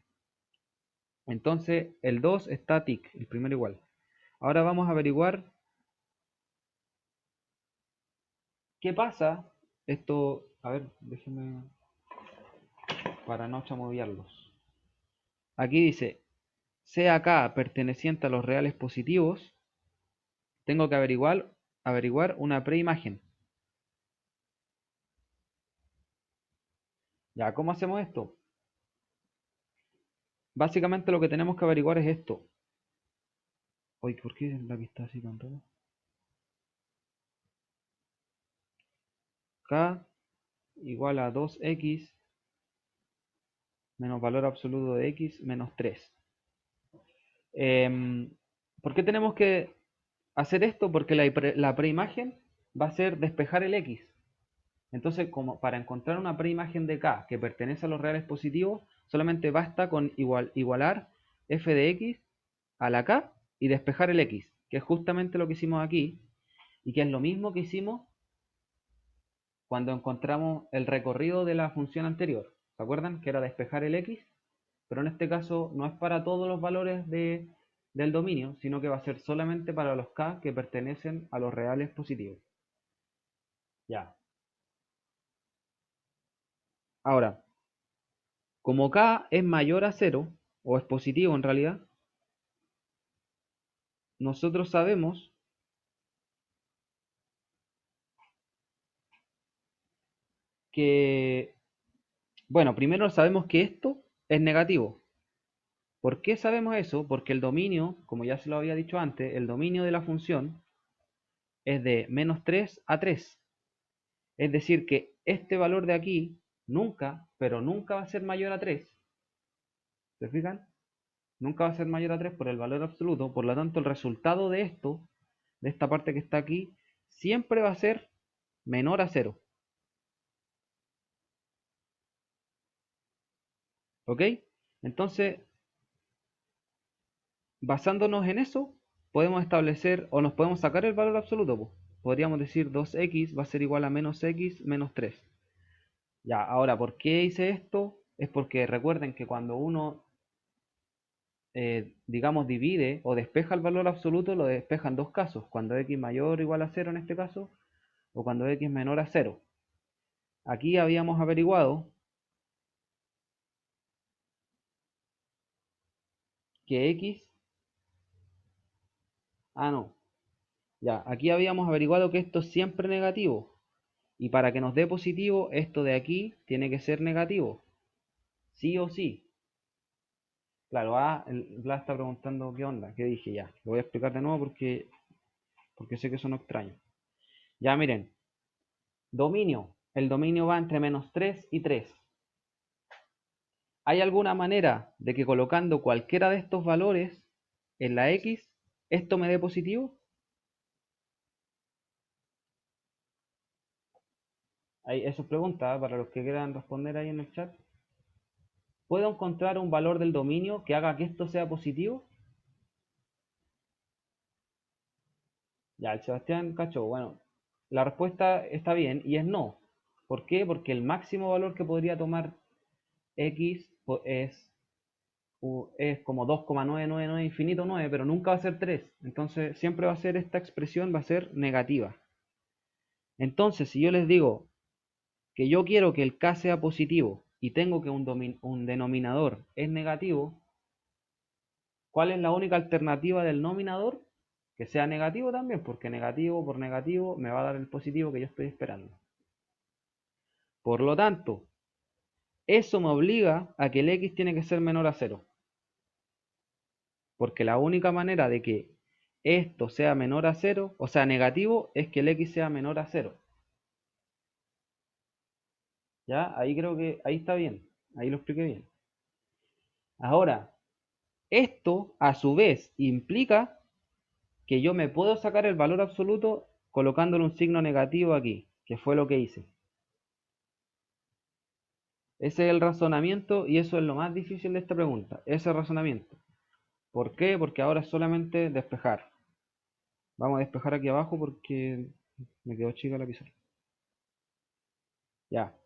Entonces, el 2 está tic, el primero igual. Ahora vamos a averiguar qué pasa. Esto, a ver, déjenme para no chamoviarlos. Aquí dice, sea K perteneciente a los reales positivos, tengo que averiguar una preimagen. Ya, ¿cómo hacemos esto? Básicamente lo que tenemos que averiguar es esto. Oye, ¿por qué la que está así con todo? K igual a 2x menos valor absoluto de x menos 3. ¿Por qué tenemos que hacer esto? Porque la preimagen va a ser despejar el x. Entonces, como para encontrar una preimagen de k que pertenece a los reales positivos, solamente basta con igualar f de x a la k y despejar el x, que es justamente lo que hicimos aquí, y que es lo mismo que hicimos cuando encontramos el recorrido de la función anterior. ¿Se acuerdan? Que era despejar el x, pero en este caso no es para todos los valores del dominio, sino que va a ser solamente para los k que pertenecen a los reales positivos. Ya. Ahora, como k es mayor a 0, o es positivo en realidad, nosotros sabemos que, bueno, primero sabemos que esto es negativo. ¿Por qué sabemos eso? Porque el dominio, como ya se lo había dicho antes, el dominio de la función es de menos 3 a 3. Es decir, que este valor de aquí nunca, pero nunca va a ser mayor a 3. ¿Se fijan? Nunca va a ser mayor a 3 por el valor absoluto. Por lo tanto, el resultado de esto, de esta parte que está aquí, siempre va a ser menor a 0. ¿Ok? Entonces, basándonos en eso, podemos establecer o nos podemos sacar el valor absoluto, pues. Podríamos decir 2x va a ser igual a menos x menos 3. Ya, ahora, ¿por qué hice esto? Es porque recuerden que cuando uno digamos, divide o despeja el valor absoluto, lo despeja en dos casos, cuando x mayor o igual a 0 en este caso, o cuando x menor a 0. Aquí habíamos averiguado que x... Ah, no. Ya, aquí habíamos averiguado que esto es siempre negativo. Y para que nos dé positivo, esto de aquí tiene que ser negativo. Sí o sí. Claro, el Blas está preguntando qué onda, qué dije ya. Lo voy a explicar de nuevo porque sé que son extraños. Ya miren, dominio. El dominio va entre menos 3 y 3. ¿Hay alguna manera de que colocando cualquiera de estos valores en la X, esto me dé positivo? Eso es pregunta, para los que quieran responder ahí en el chat. ¿Puedo encontrar un valor del dominio que haga que esto sea positivo? Ya, el Sebastián cachó. Bueno, la respuesta está bien y es no. ¿Por qué? Porque el máximo valor que podría tomar X es como 2,999 infinito 9, pero nunca va a ser 3. Entonces siempre va a ser esta expresión, va a ser negativa. Entonces, si yo les digo que yo quiero que el K sea positivo y tengo que un denominador es negativo, ¿cuál es la única alternativa del nominador? Que sea negativo también, porque negativo por negativo me va a dar el positivo que yo estoy esperando. Por lo tanto, eso me obliga a que el x tiene que ser menor a 0. Porque la única manera de que esto sea menor a 0, o sea negativo, es que el x sea menor a 0. ¿Ya? Ahí creo que ahí está bien. Ahí lo expliqué bien. Ahora, esto a su vez implica que yo me puedo sacar el valor absoluto colocándole un signo negativo aquí, que fue lo que hice. Ese es el razonamiento y eso es lo más difícil de esta pregunta, ese razonamiento. ¿Por qué? Porque ahora es solamente despejar. Vamos a despejar aquí abajo porque me quedó chica la pizarra. Ya.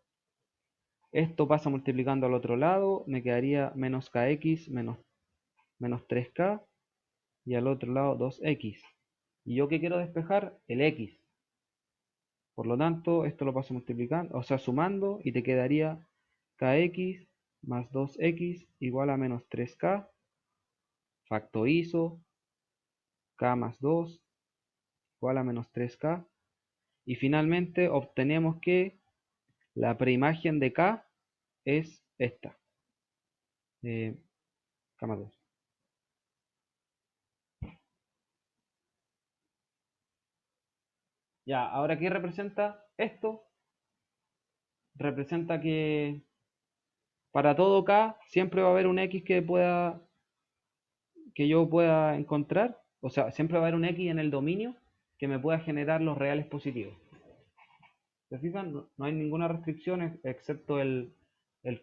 Esto pasa multiplicando al otro lado, me quedaría menos kx menos 3k y al otro lado 2x. ¿Y yo qué quiero despejar? El x. Por lo tanto, esto lo paso multiplicando, o sea, sumando, y te quedaría kx más 2x igual a menos 3k. Factorizo k más 2 igual a menos 3k. Y finalmente obtenemos que la preimagen de k es esta. K más 2. Ya, ahora ¿qué representa esto? Representa que para todo k siempre va a haber un x que yo pueda encontrar. O sea, siempre va a haber un x en el dominio que me pueda generar los reales positivos. ¿Se fijan? No hay ninguna restricción excepto el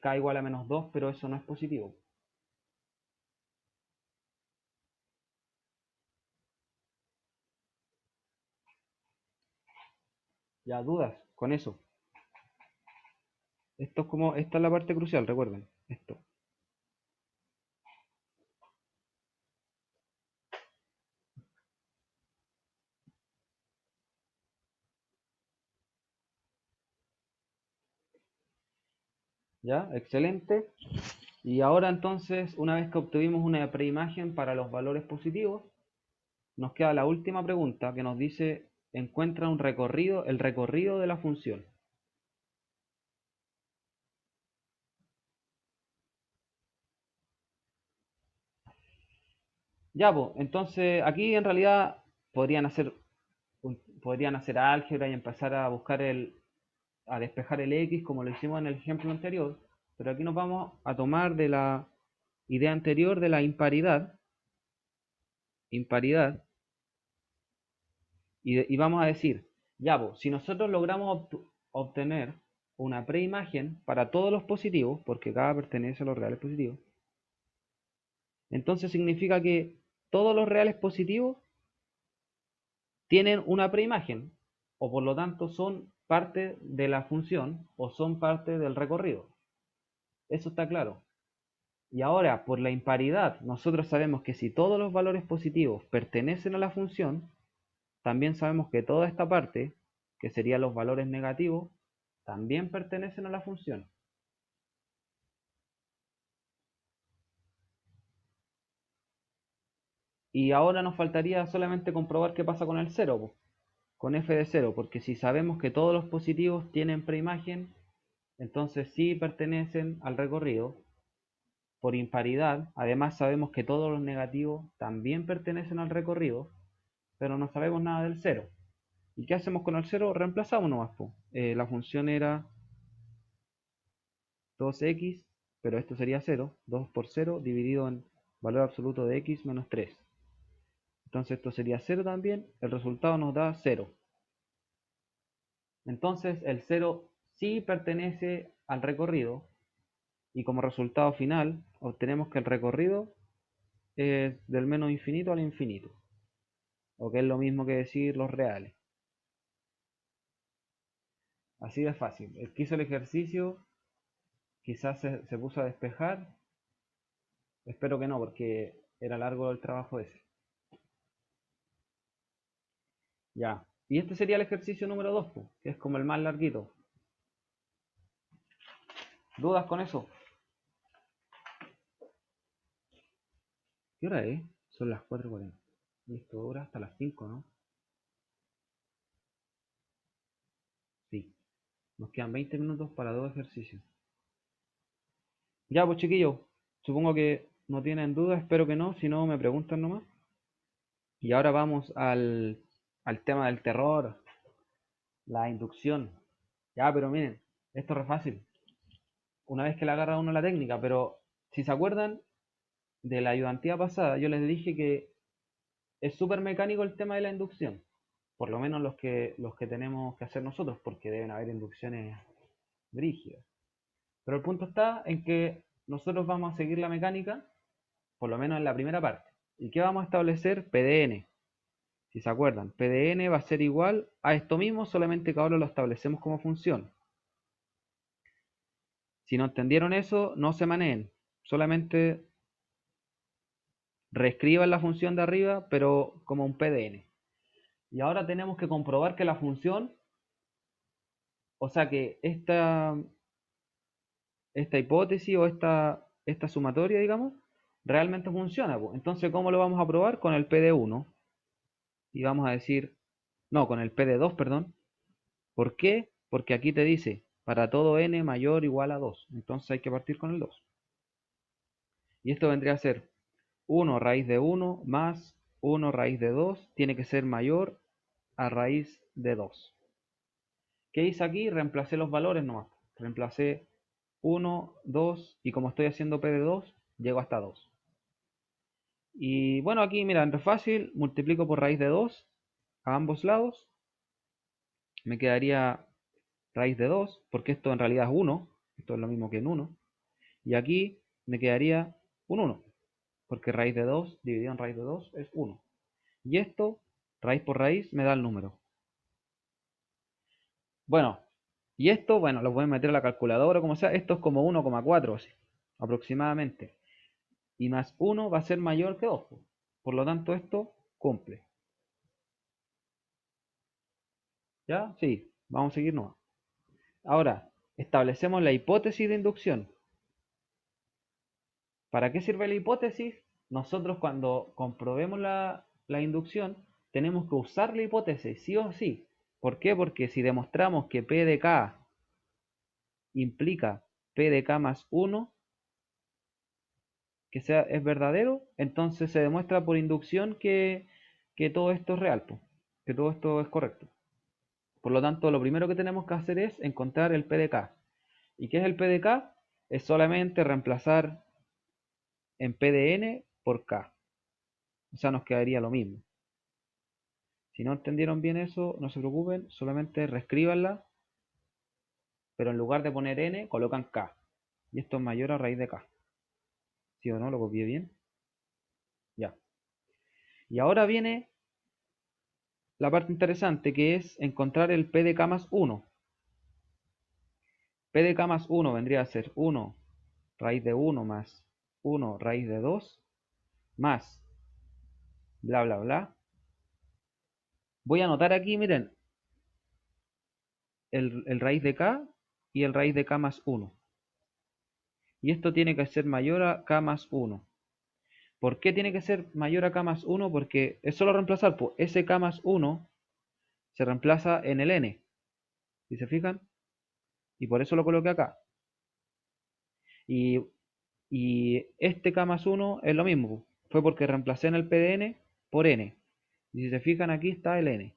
k igual a menos 2, pero eso no es positivo. Ya, dudas con eso. Esto es como, esta es la parte crucial, recuerden, esto. Ya, excelente. Y ahora entonces, una vez que obtuvimos una preimagen para los valores positivos, nos queda la última pregunta que nos dice, encuentra un recorrido, el recorrido de la función. Ya, pues, entonces aquí en realidad podrían hacer álgebra y empezar a buscar a despejar el x como lo hicimos en el ejemplo anterior, pero aquí nos vamos a tomar de la idea anterior de la imparidad, y vamos a decir, ya, pues, si nosotros logramos obtener una preimagen para todos los positivos, porque cada pertenece a los reales positivos, entonces significa que todos los reales positivos tienen una preimagen, o por lo tanto son parte de la función o son parte del recorrido. Eso está claro. Y ahora, por la imparidad, nosotros sabemos que si todos los valores positivos pertenecen a la función, también sabemos que toda esta parte, que serían los valores negativos, también pertenecen a la función. Y ahora nos faltaría solamente comprobar qué pasa con el 0, con f de 0, porque si sabemos que todos los positivos tienen preimagen, entonces sí pertenecen al recorrido. Por imparidad, además sabemos que todos los negativos también pertenecen al recorrido, pero no sabemos nada del 0. ¿Y qué hacemos con el 0? Reemplazamos nomás. La función era 2x, pero esto sería 0, 2 por 0 dividido en valor absoluto de x menos 3. Entonces esto sería 0 también, el resultado nos da 0. Entonces el 0 sí pertenece al recorrido, y como resultado final obtenemos que el recorrido es del menos infinito al infinito, o que es lo mismo que decir los reales. Así de fácil. El que hizo el ejercicio quizás se puso a despejar. Espero que no, porque era largo el trabajo ese. Ya. Y este sería el ejercicio número 2, que es como el más larguito. ¿Dudas con eso? ¿Qué hora es? Son las 4:40. Y esto dura hasta las 5, ¿no? Sí. Nos quedan 20 minutos para 2 ejercicios. Ya, pues chiquillos. Supongo que no tienen dudas. Espero que no. Si no, me preguntan nomás. Y ahora vamos al tema del terror. La inducción. Ya, pero miren. Esto es re fácil. Una vez que le agarra uno la técnica. Pero si se acuerdan de la ayudantía pasada, yo les dije que es súper mecánico el tema de la inducción. Por lo menos los que tenemos que hacer nosotros, porque deben haber inducciones brígidas. Pero el punto está en que nosotros vamos a seguir la mecánica, por lo menos en la primera parte. ¿Y qué vamos a establecer? PDN. Si se acuerdan, PDN va a ser igual a esto mismo, solamente que ahora lo establecemos como función. Si no entendieron eso, no se maneen. Solamente reescriban la función de arriba, pero como un PDN. Y ahora tenemos que comprobar que la función, o sea que esta hipótesis o esta sumatoria, digamos, realmente funciona. Entonces, ¿cómo lo vamos a probar? Con el P de 1. Y vamos a decir, no, con el P de 2, perdón. ¿Por qué? Porque aquí te dice, para todo n mayor o igual a 2. Entonces hay que partir con el 2. Y esto vendría a ser 1 raíz de 1 más 1 raíz de 2. Tiene que ser mayor a raíz de 2. ¿Qué hice aquí? Reemplacé los valores nomás. Reemplacé 1, 2 y como estoy haciendo P de 2, llego hasta 2. Y bueno, aquí mira, es fácil, multiplico por raíz de 2 a ambos lados. Me quedaría raíz de 2, porque esto en realidad es 1. Esto es lo mismo que en 1. Y aquí me quedaría un 1, porque raíz de 2 dividido en raíz de 2 es 1. Y esto, raíz por raíz, me da el número. Bueno, y esto, bueno, lo voy a meter a la calculadora, como sea. Esto es como 1,4 así, aproximadamente. Y más 1 va a ser mayor que 2. Por lo tanto, esto cumple. ¿Ya? Sí, vamos a seguir nomás. Ahora, establecemos la hipótesis de inducción. ¿Para qué sirve la hipótesis? Nosotros cuando comprobemos la inducción, tenemos que usar la hipótesis, sí o sí. ¿Por qué? Porque si demostramos que P de K implica P de K más 1, que es verdadero, entonces se demuestra por inducción que todo esto es real, que todo esto es correcto. Por lo tanto, lo primero que tenemos que hacer es encontrar el P de K. ¿Y qué es el P de K? Es solamente reemplazar en P de N por K. O sea, nos quedaría lo mismo. Si no entendieron bien eso, no se preocupen, solamente reescríbanla, pero en lugar de poner N, colocan K. Y esto es mayor a raíz de K. ¿Sí o no? ¿Lo copié bien? Ya. Y ahora viene la parte interesante, que es encontrar el P de K más 1. P de K más 1 vendría a ser 1 raíz de 1 más 1 raíz de 2 más bla bla bla. Voy a anotar aquí, miren, el raíz de k y el raíz de k más 1. Y esto tiene que ser mayor a k más 1. ¿Por qué tiene que ser mayor a k más 1? Porque es solo reemplazar, pues ese k más 1 se reemplaza en el n. ¿Sí se fijan? Y por eso lo coloqué acá. Y este k más 1 es lo mismo. Fue porque reemplacé en el PDN por n. Y si se fijan, aquí está el n.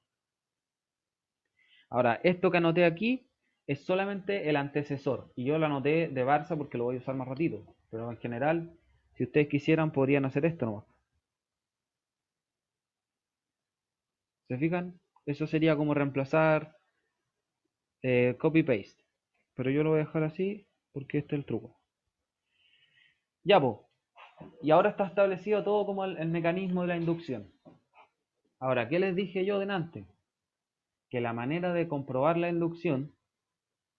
Ahora, esto que anoté aquí es solamente el antecesor. Y yo lo anoté de Barça porque lo voy a usar más ratito. Pero en general, si ustedes quisieran, podrían hacer esto nomás. ¿Se fijan? Eso sería como reemplazar copy-paste. Pero yo lo voy a dejar así porque este es el truco. Ya, pues. Y ahora está establecido todo como el mecanismo de la inducción. Ahora, ¿qué les dije yo delante? Que la manera de comprobar la inducción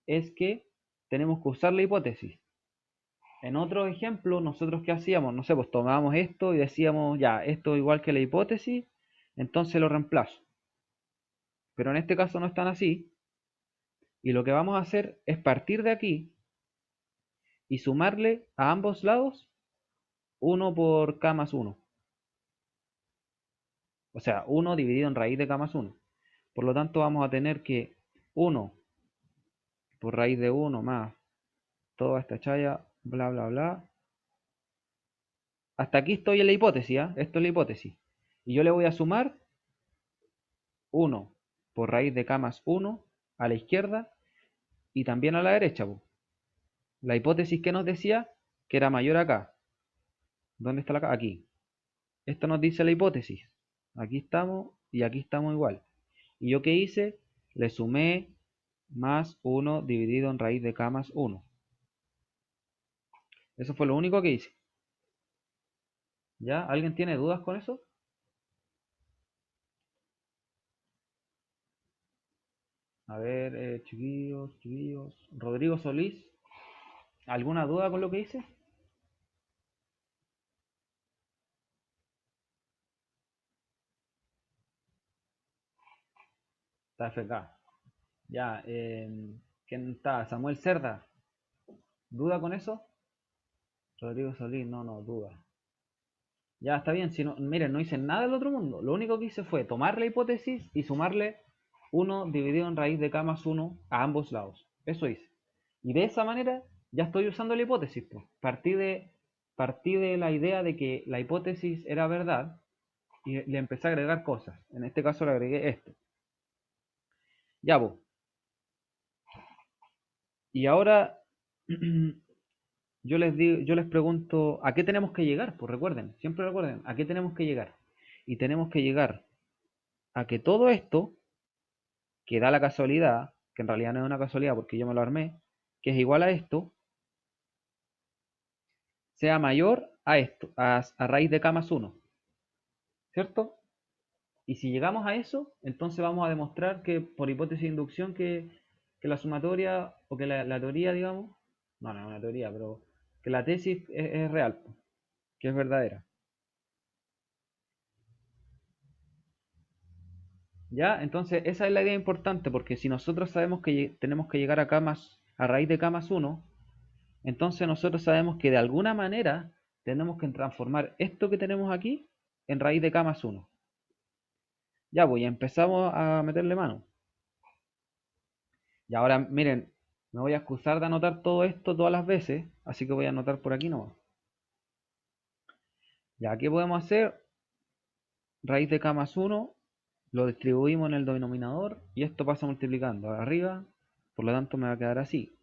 es que tenemos que usar la hipótesis. En otro ejemplo, nosotros ¿qué hacíamos? No sé, pues tomábamos esto y decíamos, ya, esto es igual que la hipótesis, entonces lo reemplazo. Pero en este caso no es tan así. Y lo que vamos a hacer es partir de aquí y sumarle a ambos lados 1 por k más 1. O sea, 1 dividido en raíz de k más 1. Por lo tanto, vamos a tener que 1 por raíz de 1 más toda esta chaya, bla, bla, bla. Hasta aquí estoy en la hipótesis, ¿eh? Esto es la hipótesis. Y yo le voy a sumar 1 por raíz de k más 1 a la izquierda y también a la derecha, po. La hipótesis que nos decía que era mayor a k. ¿Dónde está la k? Aquí. Esto nos dice la hipótesis. Aquí estamos y aquí estamos igual. ¿Y yo qué hice? Le sumé más 1 dividido en raíz de k más 1. Eso fue lo único que hice. ¿Ya? ¿Alguien tiene dudas con eso? A ver, chiquillos, chiquillos. Rodrigo Solís, ¿alguna duda con lo que hice? Está FK. Ya, ¿quién está? Samuel Cerda. ¿Duda con eso? Rodrigo Solís, no, duda. Ya, está bien. Si no, miren, no hice nada del otro mundo. Lo único que hice fue tomar la hipótesis y sumarle 1 dividido en raíz de k más 1 a ambos lados. Eso hice. Y de esa manera ya estoy usando la hipótesis, pues. Partí de la idea de que la hipótesis era verdad y le empecé a agregar cosas. En este caso le agregué esto. Ya, pues. Y ahora yo les pregunto, ¿a qué tenemos que llegar? Pues recuerden, siempre recuerden, ¿a qué tenemos que llegar? Y tenemos que llegar a que todo esto, que da la casualidad, que en realidad no es una casualidad porque yo me lo armé, que es igual a esto, sea mayor a esto, a raíz de k más 1, ¿cierto? Y si llegamos a eso, entonces vamos a demostrar que por hipótesis de inducción que la sumatoria o que la teoría, digamos, no es una teoría, pero que la tesis es real, que es verdadera. ¿Ya? Entonces esa es la idea importante porque si nosotros sabemos que tenemos que llegar a k más, a raíz de k más 1, entonces nosotros sabemos que de alguna manera tenemos que transformar esto que tenemos aquí en raíz de k más 1. Ya, pues ya empezamos a meterle mano. Y ahora, miren, me voy a excusar de anotar todo esto todas las veces, así que voy a anotar por aquí nomás. Ya, ¿qué podemos hacer? Raíz de k más 1, lo distribuimos en el denominador y esto pasa multiplicando arriba, por lo tanto me va a quedar así.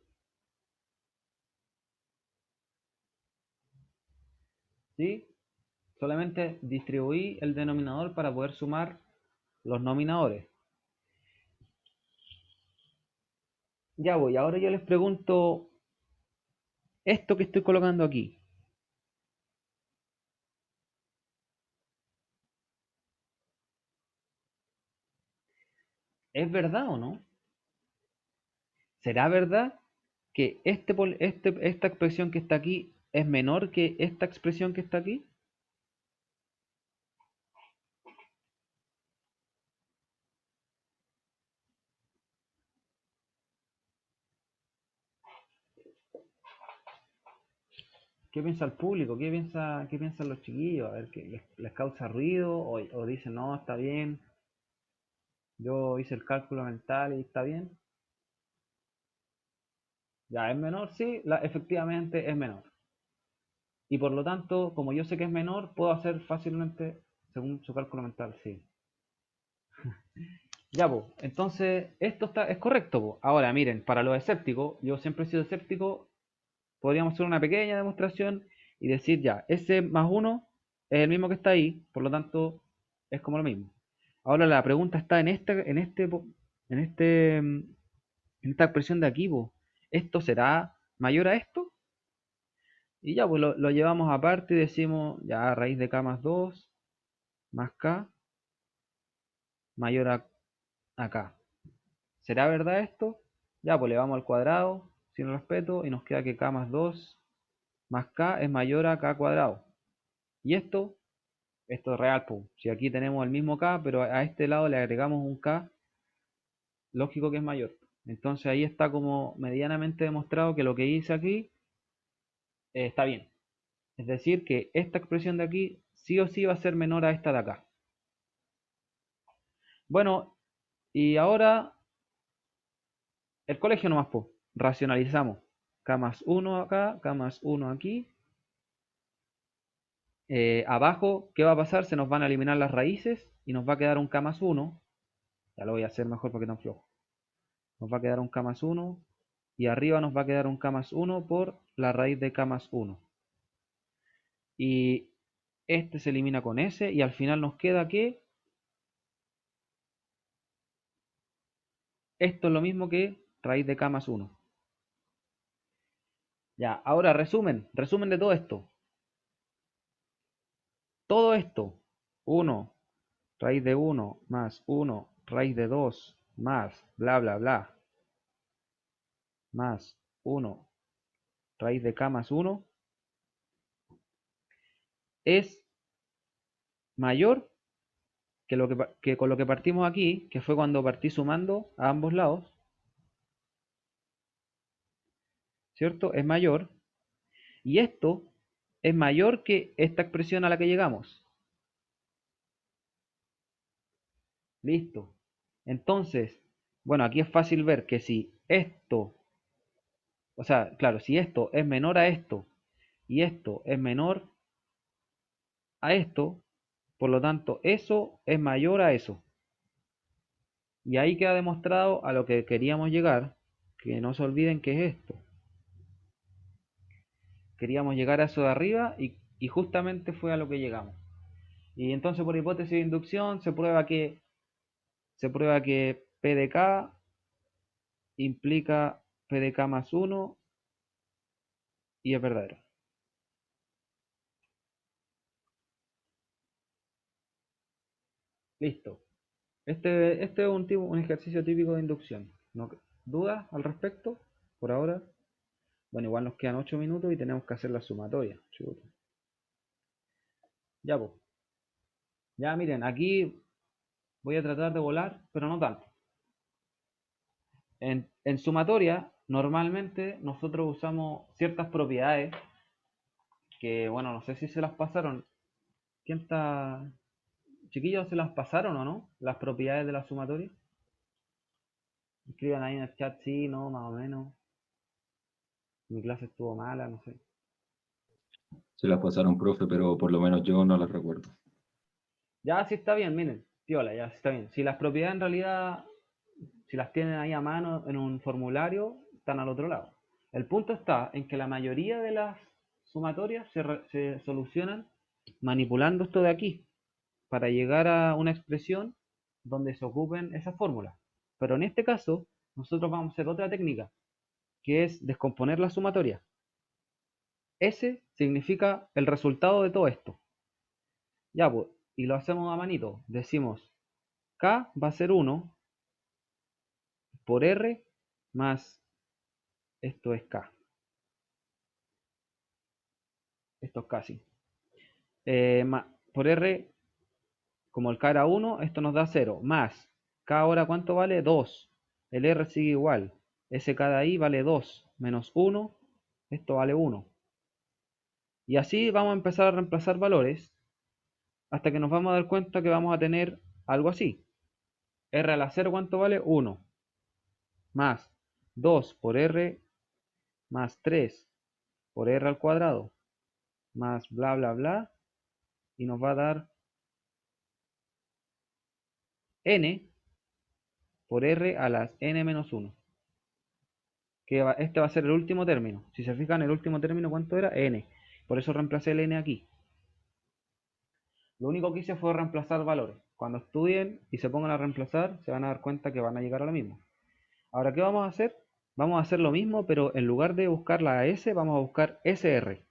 ¿Sí? Solamente distribuí el denominador para poder sumar los nominadores. Ya voy, ahora yo les pregunto, esto que estoy colocando aquí, ¿es verdad o no? ¿Será verdad que esta expresión que está aquí es menor que esta expresión que está aquí. ¿Qué piensa el público? ¿Qué piensan los chiquillos? A ver, ¿qué les causa ruido? ¿O dicen, no, está bien? Yo hice el cálculo mental y está bien. Ya, ¿es menor? Sí, efectivamente es menor. Y por lo tanto, como yo sé que es menor, puedo hacer fácilmente según su cálculo mental, sí. Ya, pues, entonces esto es correcto, po. Ahora, miren, para los escépticos, yo siempre he sido escéptico, podríamos hacer una pequeña demostración y decir, ya, ese más 1 es el mismo que está ahí, por lo tanto, es como lo mismo. Ahora la pregunta está en esta expresión de aquí, po. ¿Esto será mayor a esto? Y ya, pues lo llevamos aparte y decimos, ya, raíz de k más 2 más k mayor a k. ¿Será verdad esto? Ya, pues le vamos al cuadrado, sin respeto, y nos queda que k más 2 más k es mayor a k cuadrado. Y esto es real, pues. Si aquí tenemos el mismo k, pero a este lado le agregamos un k, lógico que es mayor. Entonces ahí está como medianamente demostrado que lo que hice aquí está bien. Es decir, que esta expresión de aquí sí o sí va a ser menor a esta de acá. Bueno, y ahora el colegio nomás, pues. Racionalizamos. K más 1 acá, K más 1 aquí. Abajo, ¿qué va a pasar? Se nos van a eliminar las raíces y nos va a quedar un K más 1. Ya lo voy a hacer mejor porque tan flojo. Nos va a quedar un K más 1 y arriba nos va a quedar un K más 1 por la raíz de K más 1. Y este se elimina con S y al final nos queda que esto es lo mismo que raíz de K más 1. Ya, ahora resumen de todo esto. Todo esto, 1 raíz de 1 más 1 raíz de 2 más bla bla bla más 1 raíz de k más 1 es mayor que con lo que partimos aquí, que fue cuando partí sumando a ambos lados, ¿cierto? Es mayor. Y esto es mayor que esta expresión a la que llegamos. Listo. Entonces, bueno, aquí es fácil ver que si esto, o sea, claro, si esto es menor a esto y esto es menor a esto, por lo tanto, eso es mayor a eso. Y ahí queda demostrado a lo que queríamos llegar, que no se olviden que es esto. Queríamos llegar a eso de arriba y justamente fue a lo que llegamos. Y entonces por hipótesis de inducción se prueba que P de K implica P de K más 1 y es verdadero. Listo. Este es un ejercicio típico de inducción. ¿No? ¿Dudas al respecto? Por ahora. Bueno, igual nos quedan 8 minutos y tenemos que hacer la sumatoria. Chuta. Ya, pues. Ya, miren, aquí voy a tratar de volar, pero no tanto. En sumatoria, normalmente nosotros usamos ciertas propiedades que, bueno, no sé si se las pasaron. ¿Quién está? Chiquillos, ¿se las pasaron o no? Las propiedades de la sumatoria. Escriban ahí en el chat, sí, no, más o menos. Mi clase estuvo mala, no sé. Se las pasaron, profe, pero por lo menos yo no las recuerdo. Ya, sí está bien, miren, piola, ya sí está bien. Si las propiedades en realidad, si las tienen ahí a mano en un formulario, están al otro lado. El punto está en que la mayoría de las sumatorias se solucionan manipulando esto de aquí para llegar a una expresión donde se ocupen esas fórmulas. Pero en este caso, nosotros vamos a hacer otra técnica, que es descomponer la sumatoria. S significa el resultado de todo esto. Ya, pues, y lo hacemos a manito. Decimos, K va a ser 1 por R más esto es K. Esto es casi. Por R, como el K era 1, esto nos da 0. Más, K ahora ¿cuánto vale? 2. El R sigue igual. Ese K de ahí vale 2. Menos 1, esto vale 1. Y así vamos a empezar a reemplazar valores hasta que nos vamos a dar cuenta que vamos a tener algo así. R a la 0, ¿cuánto vale? 1. Más 2 por R más 3 por R al cuadrado más bla bla bla, y nos va a dar n por R a las n menos 1. Este va a ser el último término. Si se fijan, el último término, ¿cuánto era? N. Por eso reemplacé el n aquí. Lo único que hice fue reemplazar valores. Cuando estudien y se pongan a reemplazar, se van a dar cuenta que van a llegar a lo mismo. Ahora, ¿qué vamos a hacer? Vamos a hacer lo mismo, pero en lugar de buscar la S, vamos a buscar SR.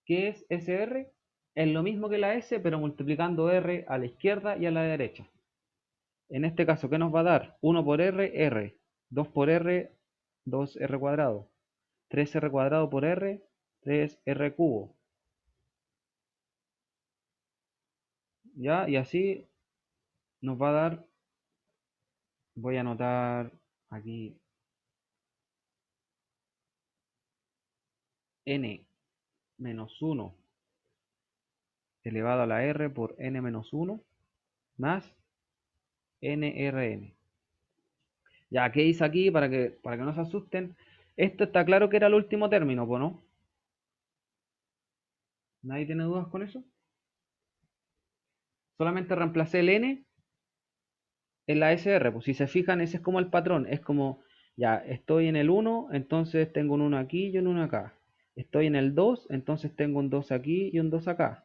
¿Qué es SR? Es lo mismo que la S, pero multiplicando R a la izquierda y a la derecha. En este caso, ¿qué nos va a dar? 1 por R, R. 2 por R, 2R cuadrado. 3R cuadrado por R, 3R cubo. ¿Ya? Y así nos va a dar, voy a anotar aquí, n menos 1 elevado a la R por n menos 1 más nRn. Ya, ¿qué hice aquí? Para que no se asusten. Esto está claro que era el último término, ¿no? ¿Nadie tiene dudas con eso? Solamente reemplacé el n en la SR. Pues si se fijan, ese es como el patrón. Es como, ya, estoy en el 1, entonces tengo un 1 aquí y un 1 acá. Estoy en el 2, entonces tengo un 2 aquí y un 2 acá.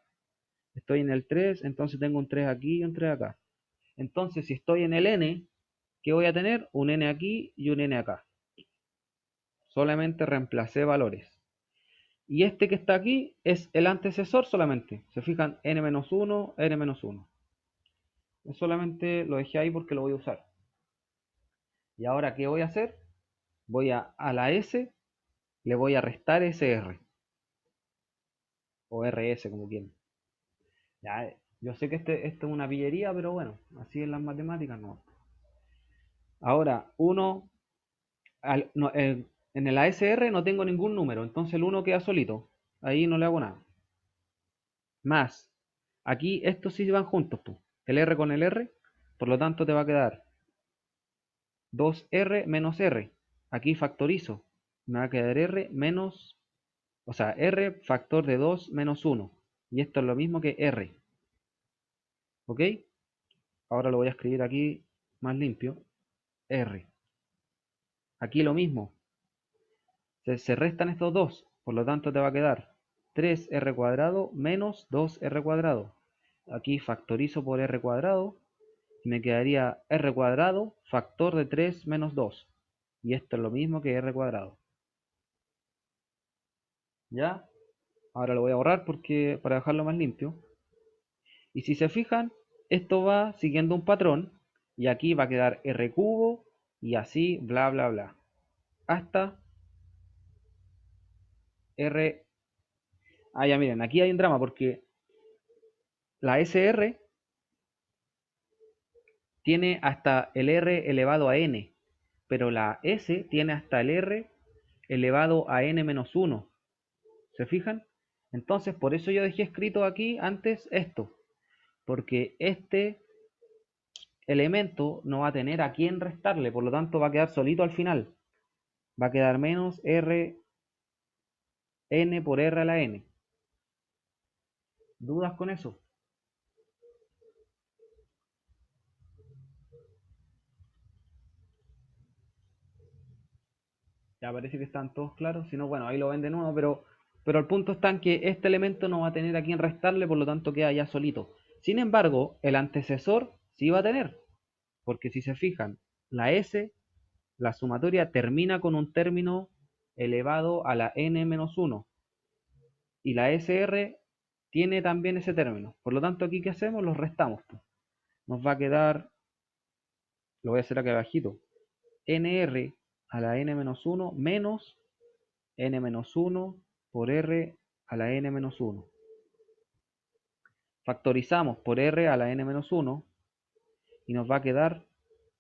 Estoy en el 3, entonces tengo un 3 aquí y un 3 acá. Entonces, si estoy en el n, ¿qué voy a tener? Un n aquí y un n acá. Solamente reemplacé valores. Y este que está aquí es el antecesor solamente. Se fijan, n-1, n-1. Yo solamente lo dejé ahí porque lo voy a usar. Y ahora, ¿qué voy a hacer? Voy a la S, le voy a restar SR. O RS, como quieran. Ya, yo sé que esto es una pillería, pero bueno, así en las matemáticas no. Ahora, 1, en el ASR no tengo ningún número, entonces el 1 queda solito. Ahí no le hago nada. Más, aquí estos sí van juntos, pues. El R con el R, por lo tanto te va a quedar 2R menos R. Aquí factorizo. Me va a quedar R menos, o sea, R factor de 2 menos 1. Y esto es lo mismo que R. ¿Ok? Ahora lo voy a escribir aquí más limpio. R. Aquí lo mismo. Se restan estos dos. Por lo tanto te va a quedar 3R cuadrado menos 2R cuadrado. Aquí factorizo por R cuadrado. Y me quedaría R cuadrado factor de 3 menos 2. Y esto es lo mismo que R cuadrado. ¿Ya? Ahora lo voy a borrar porque para dejarlo más limpio. Y si se fijan, esto va siguiendo un patrón. Y aquí va a quedar R cubo y así bla bla bla. Hasta R. Ah, ya miren, aquí hay un drama porque la SR tiene hasta el R elevado a n, pero la S tiene hasta el R elevado a n menos 1. ¿Se fijan? Entonces, por eso yo dejé escrito aquí antes esto, porque este elemento no va a tener a quién restarle, por lo tanto va a quedar solito al final. Va a quedar menos R n por R a la n. ¿Dudas con eso? Ya parece que están todos claros. Si no, bueno, ahí lo ven de nuevo, pero el punto está en que este elemento no va a tener a quién restarle, por lo tanto queda ya solito. Sin embargo, el antecesor sí va a tener, porque si se fijan, la S, la sumatoria termina con un término elevado a la n-1, y la SR tiene también ese término. Por lo tanto, aquí ¿qué hacemos? Los restamos, pues. Nos va a quedar, lo voy a hacer aquí abajito, nr a la n-1 menos n-1 por R a la n menos 1. Factorizamos por r a la n menos 1 y nos va a quedar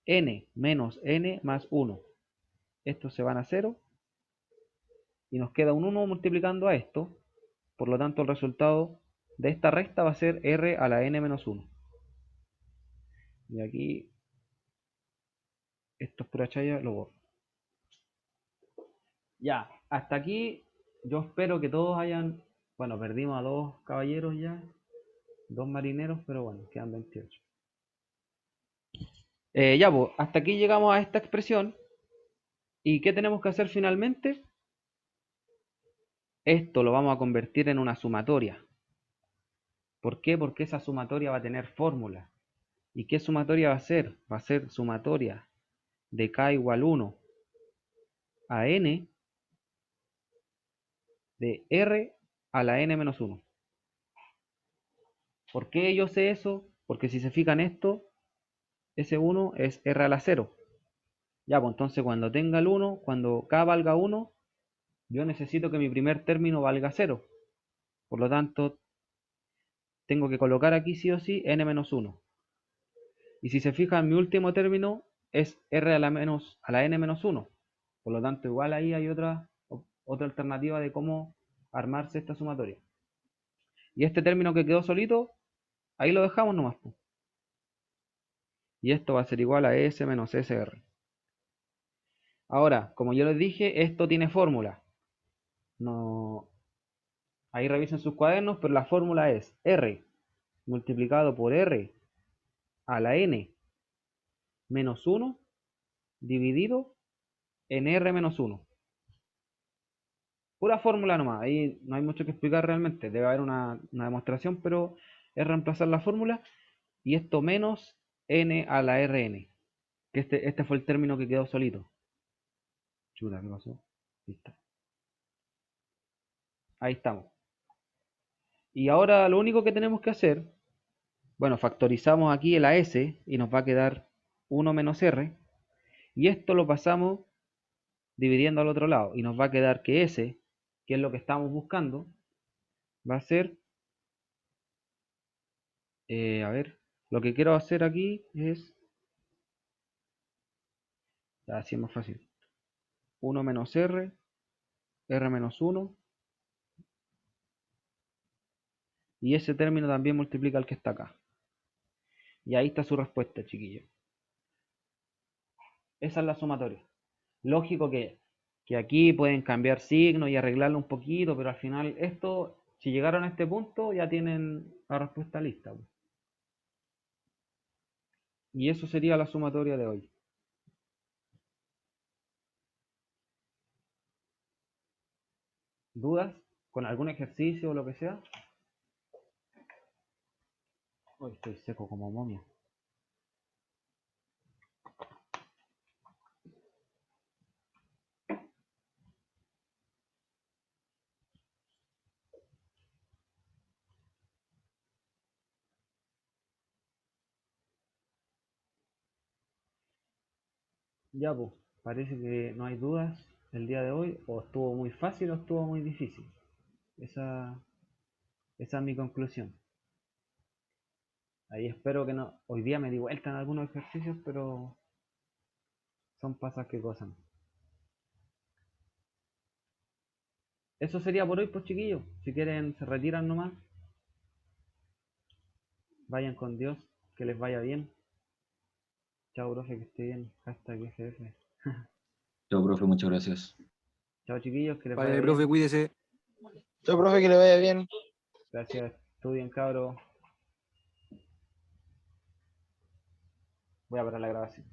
n menos n más 1. Estos se van a 0 y nos queda un 1 multiplicando a esto. Por lo tanto, el resultado de esta resta va a ser r a la n menos 1. Y aquí, esto es pura chaya, lo borro. Ya, hasta aquí yo espero que todos hayan... Bueno, perdimos a 2 caballeros ya, 2 marineros, pero bueno, quedan 28. Ya, pues, hasta aquí llegamos a esta expresión. ¿Y qué tenemos que hacer finalmente? Esto lo vamos a convertir en una sumatoria. ¿Por qué? Porque esa sumatoria va a tener fórmula. ¿Y qué sumatoria va a ser? Va a ser sumatoria de k igual 1 a n de r a la n menos 1. ¿Por qué yo sé eso? Porque si se fijan esto, ese 1 es r a la 0. Ya, pues entonces cuando tenga el 1, cuando k valga 1, yo necesito que mi primer término valga 0. Por lo tanto, tengo que colocar aquí sí o sí n menos 1. Y si se fijan, mi último término es r a la n menos 1. Por lo tanto, igual ahí hay otra alternativa de cómo armarse esta sumatoria. Y este término que quedó solito, ahí lo dejamos nomás. Y esto va a ser igual a S menos SR. Ahora, como yo les dije, esto tiene fórmula. No... Ahí revisen sus cuadernos, pero la fórmula es R multiplicado por R a la N menos 1 dividido en R menos 1. Pura fórmula nomás, ahí no hay mucho que explicar realmente. Debe haber una demostración, pero es reemplazar la fórmula. Y esto menos N a la Rn. Que este fue el término que quedó solito. Chuta, ¿qué pasó? Listo. Ahí estamos. Y ahora lo único que tenemos que hacer, bueno, factorizamos aquí el S y nos va a quedar 1 menos R. Y esto lo pasamos dividiendo al otro lado. Y nos va a quedar que S, que es lo que estamos buscando, va a ser... a ver, lo que quiero hacer aquí es... Así es más fácil. 1 menos R, R menos 1. Y ese término también multiplica el que está acá. Y ahí está su respuesta, chiquillos. Esa es la sumatoria. Lógico que aquí pueden cambiar signos y arreglarlo un poquito, pero al final esto, si llegaron a este punto, ya tienen la respuesta lista. Y eso sería la sumatoria de hoy. ¿Dudas con algún ejercicio o lo que sea? Hoy estoy seco como momia. Ya, pues, parece que no hay dudas el día de hoy. O estuvo muy fácil o estuvo muy difícil. Esa es mi conclusión. Ahí espero que no. Hoy día me di vuelta en algunos ejercicios, pero son pasas que gozan. Eso sería por hoy, pues chiquillos. Si quieren, se retiran nomás. Vayan con Dios, que les vaya bien. Chao, profe, que esté bien. Hashtag FF. Chao, profe, muchas gracias. Chao, chiquillos, que les Vale, vaya profe, bien. cuídese. Chao, profe, que le vaya bien. Gracias. Estudien, cabros. Voy a parar la grabación.